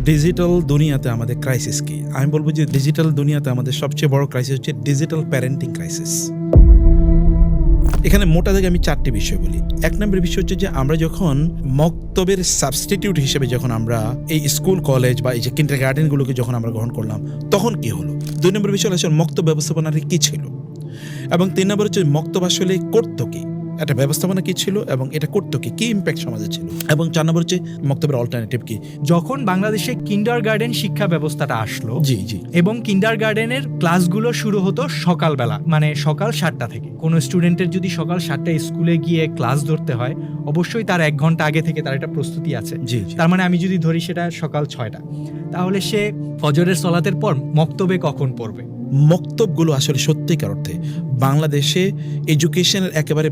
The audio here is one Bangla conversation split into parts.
ডিজিটাল দুনিয়াতে আমাদের ক্রাইসিস কি? আমি বলবো যে ডিজিটাল দুনিয়াতে আমাদের সবচেয়ে বড় ক্রাইসিস হচ্ছে ডিজিটাল প্যারেন্টিং ক্রাইসিস। এখানে মোটা দাগে আমি 4টি বিষয় বলি। 1 নম্বর বিষয় হচ্ছে যে আমরা যখন মক্তবের সাবস্টিটিউট হিসেবে যখন আমরা এই স্কুল কলেজ বা এই যে কিন্ডারগার্টেনগুলোকে যখন আমরা গ্রহণ করলাম, তখন কি হলো? 2 নম্বর বিষয় হলো মক্তব ব্যবস্থাপনার কি ছিল, এবং 3 নম্বর হচ্ছে মক্তব আসলে করতো কি, একটা ব্যবস্থাপনা কি ছিল এবং এটা করতো কি, কি ইম্প্যাক্ট সমাজে ছিল, এবং 4 নম্বর হচ্ছে মক্তবের অল্টারনেটিভ কি। যখন বাংলাদেশে কিন্ডারগার্টেন শিক্ষা ব্যবস্থাটা আসলো, জি জি, এবং কিন্ডারগার্টেনের ক্লাসগুলো শুরু হতো সকালবেলা, মানে সকাল 7টা থেকে। কোনো স্টুডেন্টের যদি সকাল 7টায় স্কুলে গিয়ে ক্লাস ধরতে হয়, অবশ্যই তার 1 ঘন্টা আগে থেকে তার একটা প্রস্তুতি আছে। জি জি। তার মানে আমি যদি ধরি সেটা সকাল 6টা, তাহলে সে ফজরের সলাতের পর মক্তবে কখন পড়বে? মক্তবগুলো আসলে সত্যিকার অর্থে বাংলাদেশে এডুকেশনের একেবারে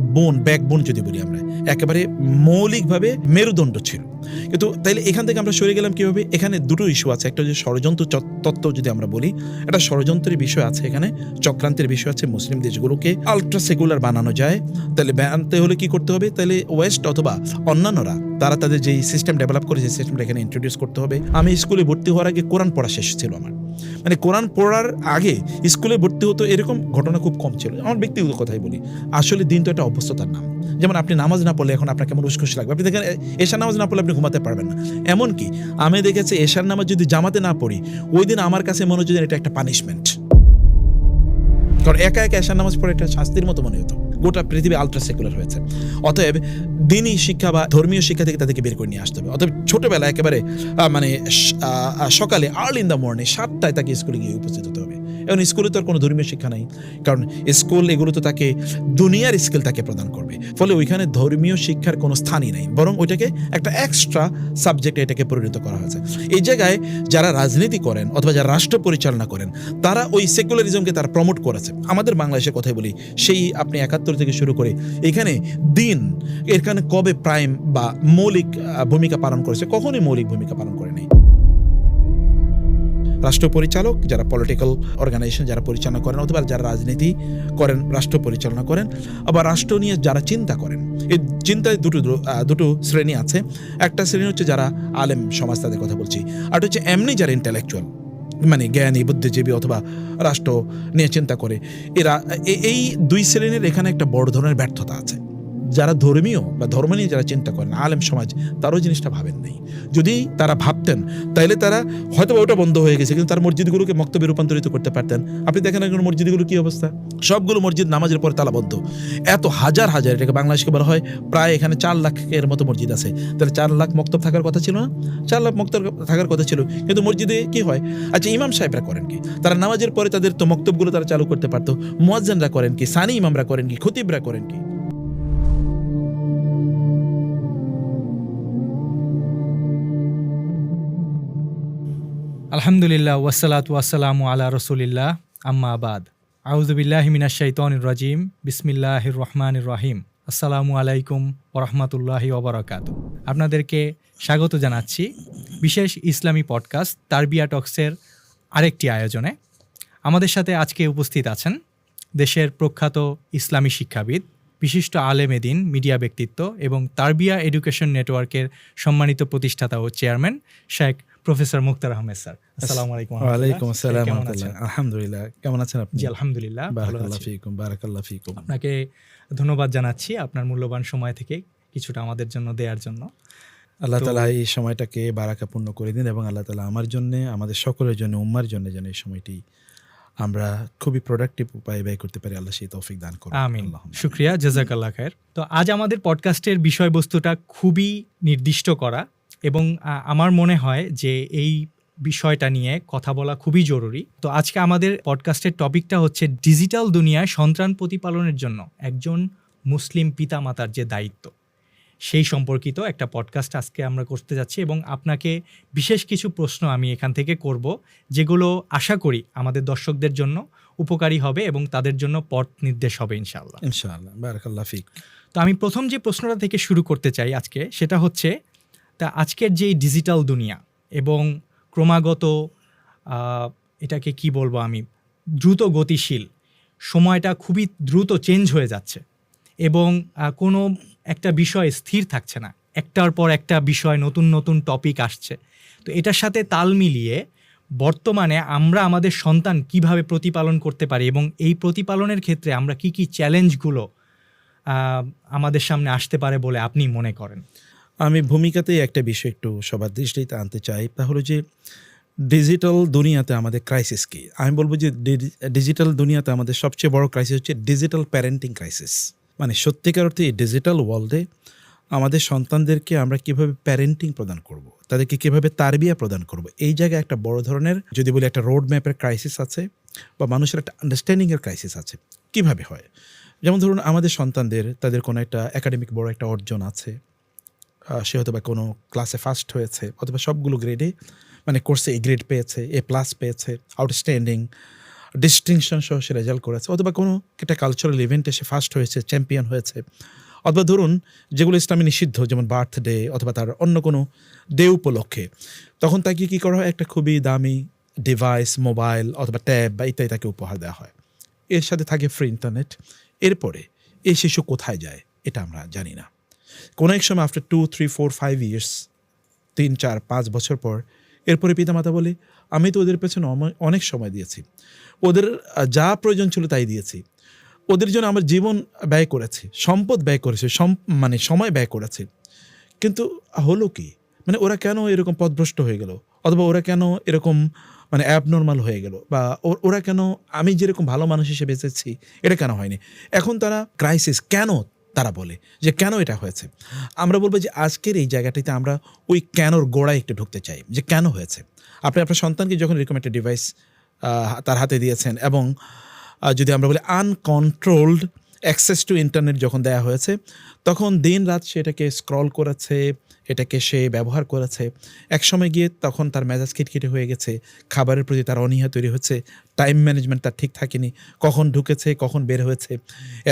ব্যাকবোন যদি বলি আমরা, একেবারে মৌলিকভাবে মেরুদণ্ড ছিল। কিন্তু তাইলে এখান থেকে আমরা সরে গেলাম কিভাবে? এখানে দুটো ইস্যু আছে। একটা যে ষড়যন্ত্র তত্ত্ব যদি আমরা বলি, একটা ষড়যন্ত্রের বিষয় আছে, এখানে চক্রান্তের বিষয় আছে। মুসলিম দেশগুলোকে আলট্রা সেকুলার বানানো যায়, তাহলে বানাতে হলে কি করতে হবে? তাহলে ওয়েস্ট অথবা অন্যান্যরা তারা তাদের যেই সিস্টেম ডেভেলপ করেছে সিস্টেমটা এখানে ইন্ট্রোডিউস করতে হবে। আমি স্কুলে ভর্তি হওয়ার আগে কোরআন পড়া শেষ ছিল আমার, মানে কোরআন পড়ার আগে স্কুলে ভর্তি হতো, এরকম ঘটনা খুব কম ছিল। আমার ব্যক্তিগত কথাই বলি, আসলে দিন তো একটা অভ্যস্ততার নাম। যেমন আপনি নামাজ না পড়লে এখন আপনার কেমন উস্কুসি লাগবে। আপনি দেখেন এশার নামাজ না পড়লে আপনি ঘুমাতে পারবেন না। এমনকি আমি দেখেছি এশার নামাজ যদি জামাতে না পড়ি, ওই দিন আমার কাছে মনে হচ্ছে এটা একটা পানিশমেন্ট। কারণ একা একা এশার নামাজ পড়ে একটা শাস্তির মতো মনে হতো। গোটা পৃথিবী আলট্রা সেকুলার হয়েছে। অতএব দিনই শিক্ষা বা ধর্মীয় শিক্ষা থেকে তাদেরকে বের করে নিয়ে আসতে হবে। অতএব ছোটবেলা একেবারে মানে সকালে আর্লি ইন দ্য মর্নিং 7টায় তাকে স্কুলে গিয়ে উপস্থিত হতে হবে। এবং স্কুলে তো আর কোনো ধর্মীয় শিক্ষা নাই, কারণ স্কুল এগুলো তো তাকে দুনিয়ার স্কিল তাকে প্রদান করবে। ফলে ওইখানে ধর্মীয় শিক্ষার কোনো স্থানই নাই, বরং ওইটাকে একটা এক্সট্রা সাবজেক্টে এটাকে পরিণত করা হয়েছে। এই জায়গায় যারা রাজনীতি করেন অথবা যারা রাষ্ট্র পরিচালনা করেন, তারা ওই সেকুলারিজমকে তারা প্রমোট করেছে। আমাদের বাংলাদেশের কথাই বলি, সেই আপনি 71 থেকে শুরু করে এখানে দিন এখানে কবে প্রাইম বা মৌলিক ভূমিকা পালন করেছে? কখনোই মৌলিক ভূমিকা পালন করে নাই। রাষ্ট্র পরিচালক যারা পলিটিক্যাল অর্গানাইজেশন যারা পরিচালনা করেন, অথবা যারা রাজনীতি করেন, রাষ্ট্র পরিচালনা করেন, আবার রাষ্ট্র নিয়ে যারা চিন্তা করেন, এই চিন্তায় দুটো শ্রেণী আছে। একটা শ্রেণী হচ্ছে যারা আলেম সমাজ, তাদের কথা বলছি। আর হচ্ছে এমনি যারা ইন্টেলেকচুয়াল, মানে জ্ঞানী বুদ্ধিজীবী অথবা রাষ্ট্র নিয়ে চিন্তা করে। এরা এই 2 শ্রেণীর এখানে একটা বড় ধরনের ব্যর্থতা আছে। যারা ধর্মীয় বা ধর্ম নিয়ে যারা চিন্তা করেন, আলেম সমাজ, তারাও জিনিসটা ভাবেন নাই। যদি তারা ভাবতেন তাহলে তারা হয়তো ওটা বন্ধ হয়ে গেছে, কিন্তু তার মসজিদগুলোকে মক্তবে রূপান্তরিত করতে পারতেন। আপনি দেখেন এখন মসজিদগুলো কি অবস্থা, সবগুলো মসজিদ নামাজের পরে তালাবদ্ধ। এত হাজার হাজার, এটাকে বাংলাদেশকে বলা হয় প্রায় এখানে 4 লাখের মতো মসজিদ আছে। তাহলে 4 লাখ মক্তব থাকার কথা ছিল না? 4 লাখ মক্তব থাকার কথা ছিল, কিন্তু মসজিদে কি হয়? আচ্ছা, ইমাম সাহেবরা করেন কি? তারা নামাজের পরে তাদের তো মক্তবগুলো তারা চালু করতে পারতো। মুয়াজ্জিনরা করেন কি? সানি ইমামরা করেন কি? খতিবরা করেন কি? আলহামদুলিল্লাহ, ওয়াসসালাতু ওয়াসসালামু আলা রাসূলিল্লাহ, আম্মা বাদ। আউযু বিল্লাহি মিনাশ শাইতানির রাজিম, বিসমিল্লাহির রহমানির রহিম। আসসালামু আলাইকুম ওয়া রাহমাতুল্লাহি ওয়া বারাকাতুহু। আপনাদেরকে স্বাগত জানাচ্ছি বিশেষ ইসলামী পডকাস্ট তারবিয়া টক্সের আরেকটি আয়োজনে। আমাদের সাথে আজকে উপস্থিত আছেন দেশের প্রখ্যাত ইসলামী শিক্ষাবিদ, বিশিষ্ট আলেমে দ্বীন, মিডিয়া ব্যক্তিত্ব এবং তারবিয়া এডুকেশন নেটওয়ার্কের সম্মানিত প্রতিষ্ঠাতা ও চেয়ারম্যান শেখ প্রফেসর মুখতার আহমেদ স্যার। আসসালামু আলাইকুম। ওয়ালাইকুম আসসালাম। আলহামদুলিল্লাহ, কেমন আছেন আপনি? জি আলহামদুলিল্লাহ, বারাকাল্লাহু ফিকুম, বারাকাল্লাহু ফিকুম। আপনাকে ধন্যবাদ জানাচ্ছি আপনার মূল্যবান সময় থেকে কিছুটা আমাদের জন্য দেওয়ার জন্য। আল্লাহ তাআলা এই সময়টাকে বারাকাপূর্ণ করে দিন, এবং আল্লাহ তাআলা আমার জন্য, আমাদের সকলের জন্য, উম্মার জন্য যেন এই সময়টি আমরা খুবই প্রোডাক্টিভ উপায়ে ব্যয় করতে পারি। আল্লাহ সেই তৌফিক দান করুন। আমিন। শুকরিয়া, জাযাকাল্লাহ খায়ের। তো আজ আমাদের পডকাস্টের বিষয়বস্তুটা খুবই নির্দিষ্ট করা, এবং আমার মনে হয় যে এই বিষয়টা নিয়ে কথা বলা খুবই জরুরি। তো আজকে আমাদের পডকাস্টের টপিকটা হচ্ছে ডিজিটাল দুনিয়ায় সন্তান প্রতিপালনের জন্য একজন মুসলিম পিতামাতার যে দায়িত্ব, সেই সম্পর্কিত একটা পডকাস্ট আজকে আমরা করতে যাচ্ছি। এবং আপনাকে বিশেষ কিছু প্রশ্ন আমি এখান থেকে করব, যেগুলো আশা করি আমাদের দর্শকদের জন্য উপকারী হবে এবং তাদের জন্য পথ নির্দেশ হবে ইনশাআল্লাহ। ইনশাআল্লাহ, বারাকাল্লাহু ফিক। তো আমি প্রথম যে প্রশ্নটা থেকে শুরু করতে চাই আজকে, সেটা হচ্ছে তা আজকের যে ডিজিটাল দুনিয়া এবং ক্রমাগত এটাকে কি বলবো আমি, দ্রুত গতিশীল, সময়টা খুবই দ্রুত চেঞ্জ হয়ে যাচ্ছে এবং কোনো একটা বিষয় স্থির থাকছে না, একটার পর একটা বিষয়, নতুন নতুন টপিক আসছে। তো এটার সাথে তাল মিলিয়ে বর্তমানে আমরা আমাদের সন্তান কিভাবে প্রতিপালন করতে পারি এবং এই প্রতিপালনের ক্ষেত্রে আমরা কি কি চ্যালেঞ্জগুলো আমাদের সামনে আসতে পারে বলে আপনি মনে করেন? আমি ভূমিকাতেই একটা বিষয় একটু সবার দৃষ্টিতে আনতে চাই, তা হলো যে ডিজিটাল দুনিয়াতে আমাদের ক্রাইসিস কি। আমি বলবো যে ডিজিটাল দুনিয়াতে আমাদের সবচেয়ে বড় ক্রাইসিস হচ্ছে ডিজিটাল প্যারেন্টিং ক্রাইসিস। মানে সত্যিকার অর্থে এই ডিজিটাল ওয়ার্ল্ডে আমাদের সন্তানদেরকে আমরা কিভাবে প্যারেন্টিং প্রদান করব, তাদেরকে কিভাবে তারবিয়া প্রদান করব, এই জায়গায় একটা বড় ধরনের যদি বলি একটা রোড ম্যাপের ক্রাইসিস আছে বা মানুষের একটা আন্ডারস্ট্যান্ডিংয়ের ক্রাইসিস আছে। কিভাবে হয়, যেমন ধরুন আমাদের সন্তানদের তাদের কোনো একটা একাডেমিক বড় একটা অর্জন আছে, সে হয়তো বা কোনো ক্লাসে ফার্স্ট হয়েছে অথবা সবগুলো গ্রেডে মানে কোর্সে এ গ্রেড পেয়েছে, এ প্লাস পেয়েছে, আউটস্ট্যান্ডিং ডিস্টিংশন সহ সে রেজাল্ট করেছে, অথবা কোনো একটা কালচারাল ইভেন্টে সে ফার্স্ট হয়েছে, চ্যাম্পিয়ন হয়েছে, অথবা ধরুন যেগুলো ইসলামে নিষিদ্ধ যেমন বার্থডে অথবা তার অন্য কোনো ডে উপলক্ষে, তখন তাকে কী করা হয়, একটা খুবই দামি ডিভাইস মোবাইল অথবা ট্যাব বা ইত্যাদি তাকে উপহার দেওয়া হয়। এর সাথে থাকে ফ্রি ইন্টারনেট। এরপরে এই শিশু কোথায় যায় এটা আমরা জানি না। কোনো এক সময় আফটার 2, 3, 4, 5 ইয়ার্স, 3, 4, 5 বছর পর এরপরে পিতামাতা বলে আমি তো ওদের পেছনে অনেক সময় দিয়েছি, ওদের যা প্রয়োজন ছিল তাই দিয়েছি, ওদের জন্য আমার জীবন ব্যয় করেছি, সম্পদ ব্যয় করেছি, মানে সময় ব্যয় করেছি, কিন্তু হলো কি, মানে ওরা কেন এরকম পথভ্রষ্ট হয়ে গেল, অথবা ওরা কেন এরকম মানে অ্যাবনর্মাল হয়ে গেল, বা ওরা কেন আমি যেরকম ভালো মানুষ হিসেবে এসেছি এটা কেন হয়নি। এখন তারা ক্রাইসিস কেন তারা বলে যে কেন এটা হয়েছে। আমরা বলবো যে আজকের এই জায়গাটিতে আমরা ওই কেনর গোড়ায় একটু ঢুকতে চাই যে কেন হয়েছে। আপনি আপনার সন্তানকে যখন এরকম একটা ডিভাইস তার হাতে দিয়েছেন এবং যদি আমরা বলি আনকন্ট্রোলড অ্যাক্সেস টু ইন্টারনেট যখন দেওয়া হয়েছে, তখন দিন রাত সেটাকে স্ক্রল করেছে, এটাকে সে ব্যবহার করেছে। একসময় গিয়ে তখন তার মেজাজ খিটখিটে হয়ে গেছে, খাবারের প্রতি তার অনীহা তৈরি হচ্ছে, টাইম ম্যানেজমেন্ট তার ঠিক থাকেনি, কখন ঢুকেছে কখন বের হয়েছে,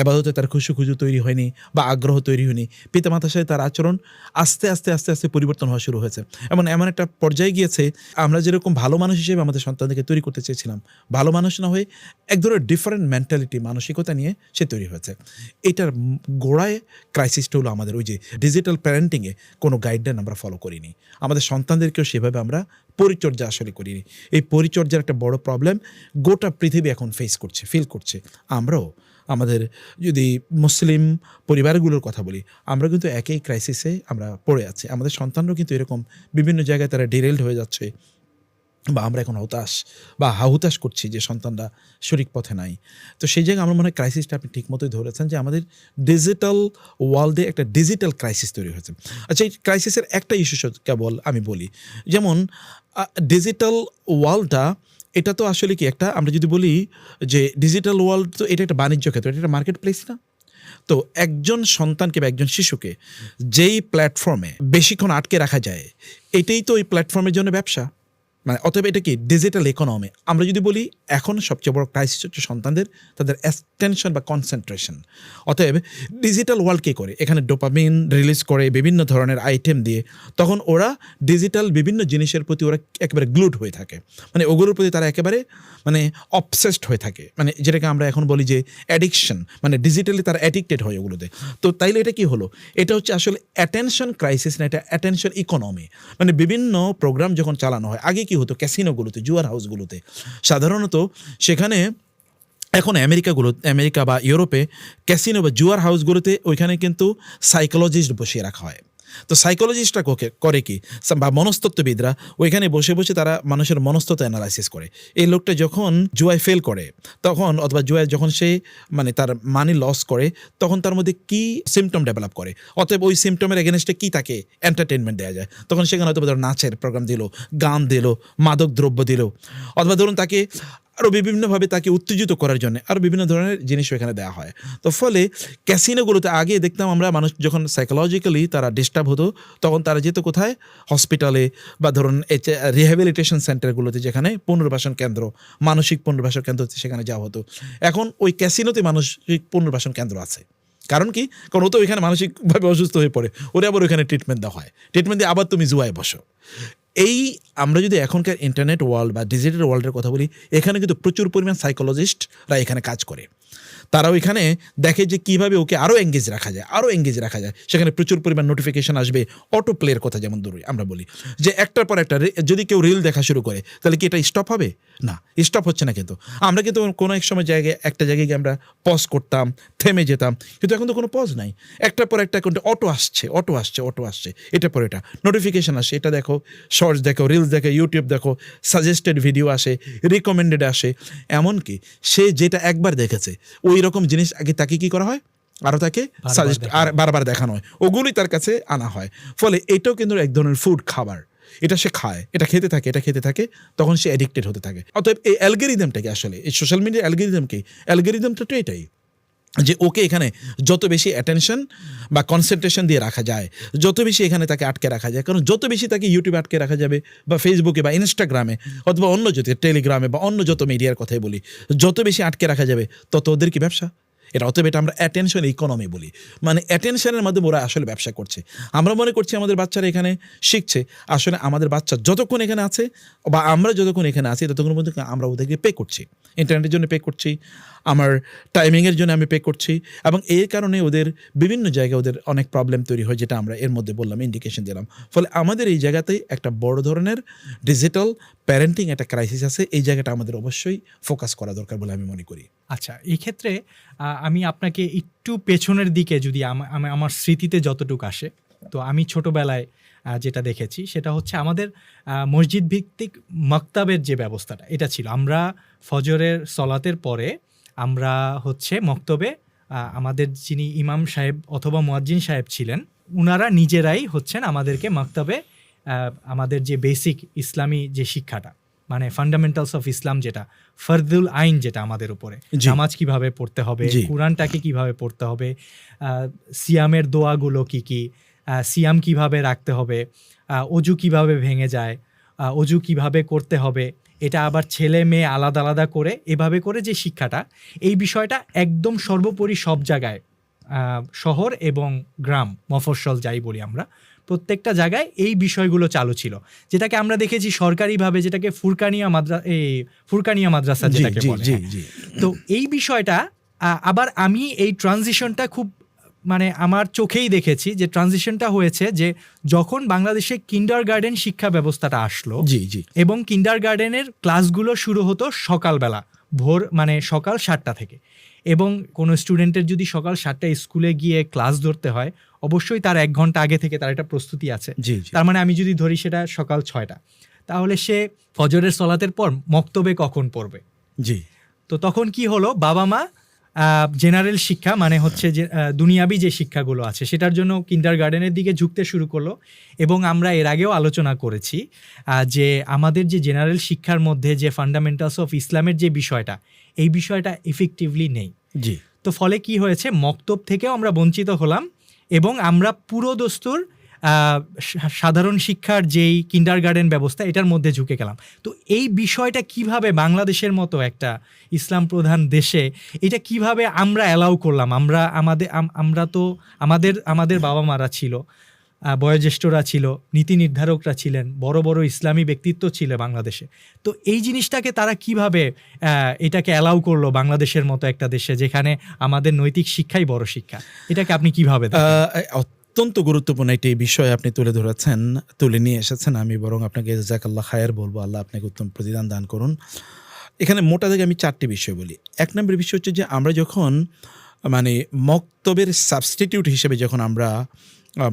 এবাদতে তার খুশু তৈরি হয়নি বা আগ্রহ তৈরি হয়নি, পিতামাতার সাথে তার আচরণ আস্তে আস্তে আস্তে আস্তে পরিবর্তন হওয়া শুরু হয়েছে। এমন একটা পর্যায়ে গিয়েছে আমরা যেরকম ভালো মানুষ হিসেবে আমাদের সন্তানদেরকে তৈরি করতে চেয়েছিলাম, ভালো মানুষ না হয়ে এক ধরনের ডিফারেন্ট মেন্টালিটি মানসিকতা নিয়ে সে তৈরি হয়েছে। এটার গোড়ায় ক্রাইসিসটা হলো আমাদের ওই যে ডিজিটাল প্যারেন্টিংয়ে কোনো গাইডলাইন আমরা ফলো করিনি, আমাদের সন্তানদেরকেও সেভাবে আমরা পরিচর্যা আসলে করিনি। এই পরিচর্যার একটা বড় প্রবলেম গোটা পৃথিবী এখন ফিল করছে। আমরাও আমাদের যদি মুসলিম পরিবারগুলোর কথা বলি, আমরা কিন্তু একই ক্রাইসিসে আমরা পড়ে আছি। আমাদের সন্তানরাও কিন্তু এরকম বিভিন্ন জায়গায় তারা ডিরেলড হয়ে যাচ্ছে, বা আমরা এখন হাহুতাশ করছি যে সন্তানরা সঠিক পথে নাই। তো সেই জায়গায় আমার মনে হয় ক্রাইসিসটা আপনি ঠিকমতোই ধরেছেন যে আমাদের ডিজিটাল ওয়ার্ল্ডে একটা ডিজিটাল ক্রাইসিস তৈরি হয়েছে। আচ্ছা, এই ক্রাইসিসের একটা ইস্যু কেবল আমি বলি, যেমন ডিজিটাল ওয়ার্ল্ডটা এটা তো আসলে কি একটা, আমরা যদি বলি যে ডিজিটাল ওয়ার্ল্ড তো এটা একটা বাণিজ্য ক্ষেত্র, এটা একটা মার্কেট প্লেস না। তো একজন সন্তানকে বা একজন শিশুকে যেই প্ল্যাটফর্মে বেশিক্ষণ আটকে রাখা যায়, এটাই তো ওই প্ল্যাটফর্মের জন্য ব্যবসা। মানে অতএব এটা কি ডিজিটাল ইকোনমি। আমরা যদি বলি এখন সবচেয়ে বড় ক্রাইসিস হচ্ছে সন্তানদের তাদের অ্যাটেনশন বা কনসেন্ট্রেশন। অতএব ডিজিটাল ওয়ার্ল্ড কী করে, এখানে ডোপামিন রিলিজ করে বিভিন্ন ধরনের আইটেম দিয়ে, তখন ওরা ডিজিটাল বিভিন্ন জিনিসের প্রতি ওরা একেবারে গ্লুড হয়ে থাকে, মানে ওগুলোর প্রতি তারা একেবারে মানে অবসেসড হয়ে থাকে, মানে যেটাকে আমরা এখন বলি যে অ্যাডিকশন, মানে ডিজিটালি তারা অ্যাডিক্টেড হয় ওগুলোতে। তো তাইলে এটা কি হলো, এটা হচ্ছে আসলে অ্যাটেনশন ক্রাইসিস না, এটা অ্যাটেনশন ইকোনমি। মানে বিভিন্ন প্রোগ্রাম যখন চালানো হয়, আগে কি হতো ক্যাসিনোগুলোতে, জুয়ার হাউসগুলোতে সাধারণত, সেখানে এখন আমেরিকা বা ইউরোপে ক্যাসিনো বা জুয়ার হাউসগুলোতে ওইখানে কিন্তু সাইকোলজিস্ট বসিয়ে রাখা হয়। তো সাইকোলজিস্টরা করে কি, বা মনস্তত্ত্ববিদরা ওইখানে বসে বসে তারা মানুষের মনস্তত্ত্ব অ্যানালাইসিস করে। এই লোকটা যখন জুয়ায় ফেল করে তখন, অথবা জুয়ায় যখন সে মানে তার মানি লস করে, তখন তার মধ্যে কি সিমটম ডেভেলপ করে, অতএব ওই সিমটমের এগেনস্টে কি তাকে এন্টারটেনমেন্ট দেওয়া যায়। তখন সেখানে হয়তো ধরো নাচের প্রোগ্রাম দিল, গান দিল, মাদক দ্রব্য দিল, অথবা ধরুন তাকে আরও বিভিন্নভাবে তাকে উত্তেজিত করার জন্য আরও বিভিন্ন ধরনের জিনিস এখানে দেওয়া হয়। তো ফলে ক্যাসিনোগুলোতে আগে দেখতাম আমরা, মানুষ যখন সাইকোলজিক্যালি তারা ডিস্টার্ব হতো, তখন তারা যেত কোথায়, হসপিটালে বা ধরুন রিহ্যাবিলিটেশন সেন্টারগুলোতে, যেখানে পুনর্বাসন কেন্দ্র, মানসিক পুনর্বাসন কেন্দ্র, সেখানে যাওয়া হতো। এখন ওই ক্যাসিনোতে মানসিক পুনর্বাসন কেন্দ্র আছে। কারণ কি, কারণ ও তো ওইখানে মানসিকভাবে অসুস্থ হয়ে পড়ে, ওরে আবার ওইখানে ট্রিটমেন্ট দেওয়া হয়, ট্রিটমেন্ট দিয়ে আবার তুমি জুয়ায় বসো। এই আমরা যদি এখনকার ইন্টারনেট ওয়ার্ল্ড বা ডিজিটাল ওয়ার্ল্ডের কথা বলি, এখানে কিন্তু প্রচুর পরিমাণ সাইকোলজিস্টরা এখানে কাজ করে। তারাও এখানে দেখে যে কীভাবে ওকে আরও এঙ্গেজ রাখা যায় সেখানে প্রচুর পরিমাণ নোটিফিকেশন আসবে, অটো প্লের কথা যেমন ধরি আমরা বলি যে একটার পর একটা যদি কেউ রিল দেখা শুরু করে তাহলে কি এটা স্টপ হবে? না, স্টপ হচ্ছে না। কিন্তু আমরা কিন্তু কোনো এক সময় একটা জায়গায় গিয়ে আমরা পজ করতাম, থেমে যেতাম, কিন্তু এখন তো কোনো পজ নাই, একটার পর একটা কিন্তু অটো আসছে, এটার পর এটা নোটিফিকেশন আসে, এটা দেখো, শর্টস দেখো, রিলস দেখো, ইউটিউব দেখো, সাজেস্টেড ভিডিও আসে, রিকমেন্ডেড আসে। এমনকি সে যেটা একবার দেখেছে ওই রকম জিনিস আগে তাকে কি করা হয়, আরও তাকে সাজেস্ট আর বারবার দেখানো হয়, ওগুলোই তার কাছে আনা হয়। ফলে এটাও কিন্তু এক ধরনের ফুড, খাবার, এটা সে খায়, এটা খেতে থাকে, তখন সে অ্যাডিক্টেড হতে থাকে। অতএব এই অ্যালগরিদমটাকে আসলে এই সোশ্যাল মিডিয়ার অ্যালগরিদমটা তো এটাই যে ওকে এখানে যত বেশি অ্যাটেনশন বা কনসেন্ট্রেশন দিয়ে রাখা যায়, যত বেশি এখানে তাকে আটকে রাখা যায়, কারণ যত বেশি তাকে ইউটিউবে আটকে রাখা যাবে বা ফেসবুকে বা ইনস্টাগ্রামে অথবা অন্য যত টেলিগ্রামে বা অন্য যত মিডিয়ার কথাই বলি, যত বেশি আটকে রাখা যাবে তত ওদের কি ব্যবসা। অতএব এটা আমরা অ্যাটেনশন ইকোনমি বলি, মানে অ্যাটেনশনের মাধ্যমে ওরা আসলে ব্যবসা করছে। আমরা মনে করছি আমাদের বাচ্চারা এখানে শিখছে, আসলে আমাদের বাচ্চা যতক্ষণ এখানে আছে বা আমরা যতক্ষণ এখানে আছি ততক্ষণ পর্যন্ত আমরা ওদেরকে পে করছি, ইন্টারনেটের জন্য পে করছি, আমার টাইমিংয়ের জন্য আমি পে করছি, এবং এই কারণে ওদের বিভিন্ন জায়গায় ওদের অনেক প্রবলেম তৈরি হয়, যেটা আমরা এর মধ্যে বললাম, ইন্ডিকেশন দিলাম। ফলে আমাদের এই জায়গাতেই একটা বড় ধরনের ডিজিটাল প্যারেন্টিং একটা ক্রাইসিস আছে, এই জায়গাটা আমাদের অবশ্যই ফোকাস করা দরকার বলে আমি মনে করি। আচ্ছা, এই ক্ষেত্রে আমি আপনাকে একটু পেছনের দিকে যদি আমার স্মৃতিতে যতটুকু আসে, তো আমি ছোটোবেলায় যেটা দেখেছি সেটা হচ্ছে আমাদের মসজিদ ভিত্তিক মক্তাবের যে ব্যবস্থাটা এটা ছিল। আমরা ফজরের সলাতের পরে আমরা হচ্ছে মক্তবে আমাদের যিনি ইমাম সাহেব অথবা মুয়াজ্জিন সাহেব ছিলেন, উনারা নিজেরাই হচ্ছেন আমাদেরকে মক্তবে আমাদের যে বেসিক ইসলামী যে শিক্ষাটা, মানে ফান্ডামেন্টালস অফ ইসলাম, যেটা ফরদুল আইন, যেটা আমাদের উপরে নামাজ কিভাবে পড়তে হবে, কুরআনটাকে কিভাবে পড়তে হবে, সিয়ামের দোয়াগুলো কি, সিয়াম কিভাবে রাখতে হবে, অজু কিভাবে ভেঙে যায়, অজু কিভাবে করতে হবে, এটা আবার ছেলে মেয়ে আলাদা আলাদা করে এভাবে করে যে শিক্ষাটা, এই বিষয়টা একদম সর্বোপরি সব জায়গায়, শহর এবং গ্রাম, মফস্বল যাই বলি আমরা, প্রত্যেকটা জায়গায় এই বিষয়গুলো চালু ছিল, যেটাকে আমরা দেখেছি সরকারিভাবে, যেটাকে ফুরকানিয়া মাদ্রাসা যেটাকে বলে। তো এই বিষয়টা আবার আমি এই ট্রানজিশনটা খুব মানে আমার চোখেই দেখেছি যে ট্রানজিশনটা হয়েছে যে যখন বাংলাদেশে কিন্ডারগার্টেন শিক্ষা ব্যবস্থাটা আসলো, এবং কিন্ডারগার্টেনের ক্লাসগুলো শুরু হতো সকালবেলা, ভোর মানে সকাল 7টা থেকে, এবং কোনো স্টুডেন্টের যদি সকাল 7টায় স্কুলে গিয়ে ক্লাস ধরতে হয়, অবশ্যই তার 1 ঘন্টা আগে থেকে তার একটা প্রস্তুতি আছে। তার মানে আমি যদি ধরি সেটা সকাল 6টা, তাহলে সে ফজরের সলাতের পর মক্তবে কখন পড়বে? তো তখন কি হলো, বাবা মা জেনারেল শিক্ষা মানে হচ্ছে যে দুনিয়াবি যে শিক্ষাগুলো আছে সেটার জন্য কিন্ডারগার্টেনের দিকে ঝুঁকতে শুরু করলো। এবং আমরা এর আগেও আলোচনা করেছি যে আমাদের যে জেনারেল শিক্ষার মধ্যে যে ফান্ডামেন্টালস অফ ইসলামের যে বিষয়টা, এই বিষয়টা এফেক্টিভলি নেই। তো ফলে কি হয়েছে, মক্তব থেকেও আমরা বঞ্চিত হলাম এবং আমরা পুরো দস্তুর সাধারণ শিক্ষার যেই কিন্ডারগার্টেন ব্যবস্থা এটার মধ্যে ঝুঁকে গেলাম। তো এই বিষয়টা কিভাবে বাংলাদেশের মতো একটা ইসলাম প্রধান দেশে এটা কিভাবে আমরা অ্যালাউ করলাম? আমরা তো আমাদের বাবা মারা ছিল, বয়োজ্যেষ্ঠরা ছিল, নীতি নির্ধারকরা ছিলেন, বড় বড় ইসলামী ব্যক্তিত্ব ছিল বাংলাদেশে। তো এই জিনিসটাকে তারা কিভাবে এটাকে অ্যালাউ করলো বাংলাদেশের মতো একটা দেশে, যেখানে আমাদের নৈতিক শিক্ষাই বড় শিক্ষা? এটাকে আপনি কিভাবে অত্যন্ত গুরুত্বপূর্ণ একটি বিষয় আপনি তুলে নিয়ে এসেছেন। আমি বরং আপনাকে জাযাকাল্লাহ খায়ের বলবো, আল্লাহ আপনাকে উত্তম প্রতিদান দান করুন। এখানে মোটা দাগে আমি 4টি বিষয় বলি। 1 নম্বর বিষয় হচ্ছে যে আমরা যখন মানে মক্তবের সাবস্টিটিউট হিসেবে যখন আমরা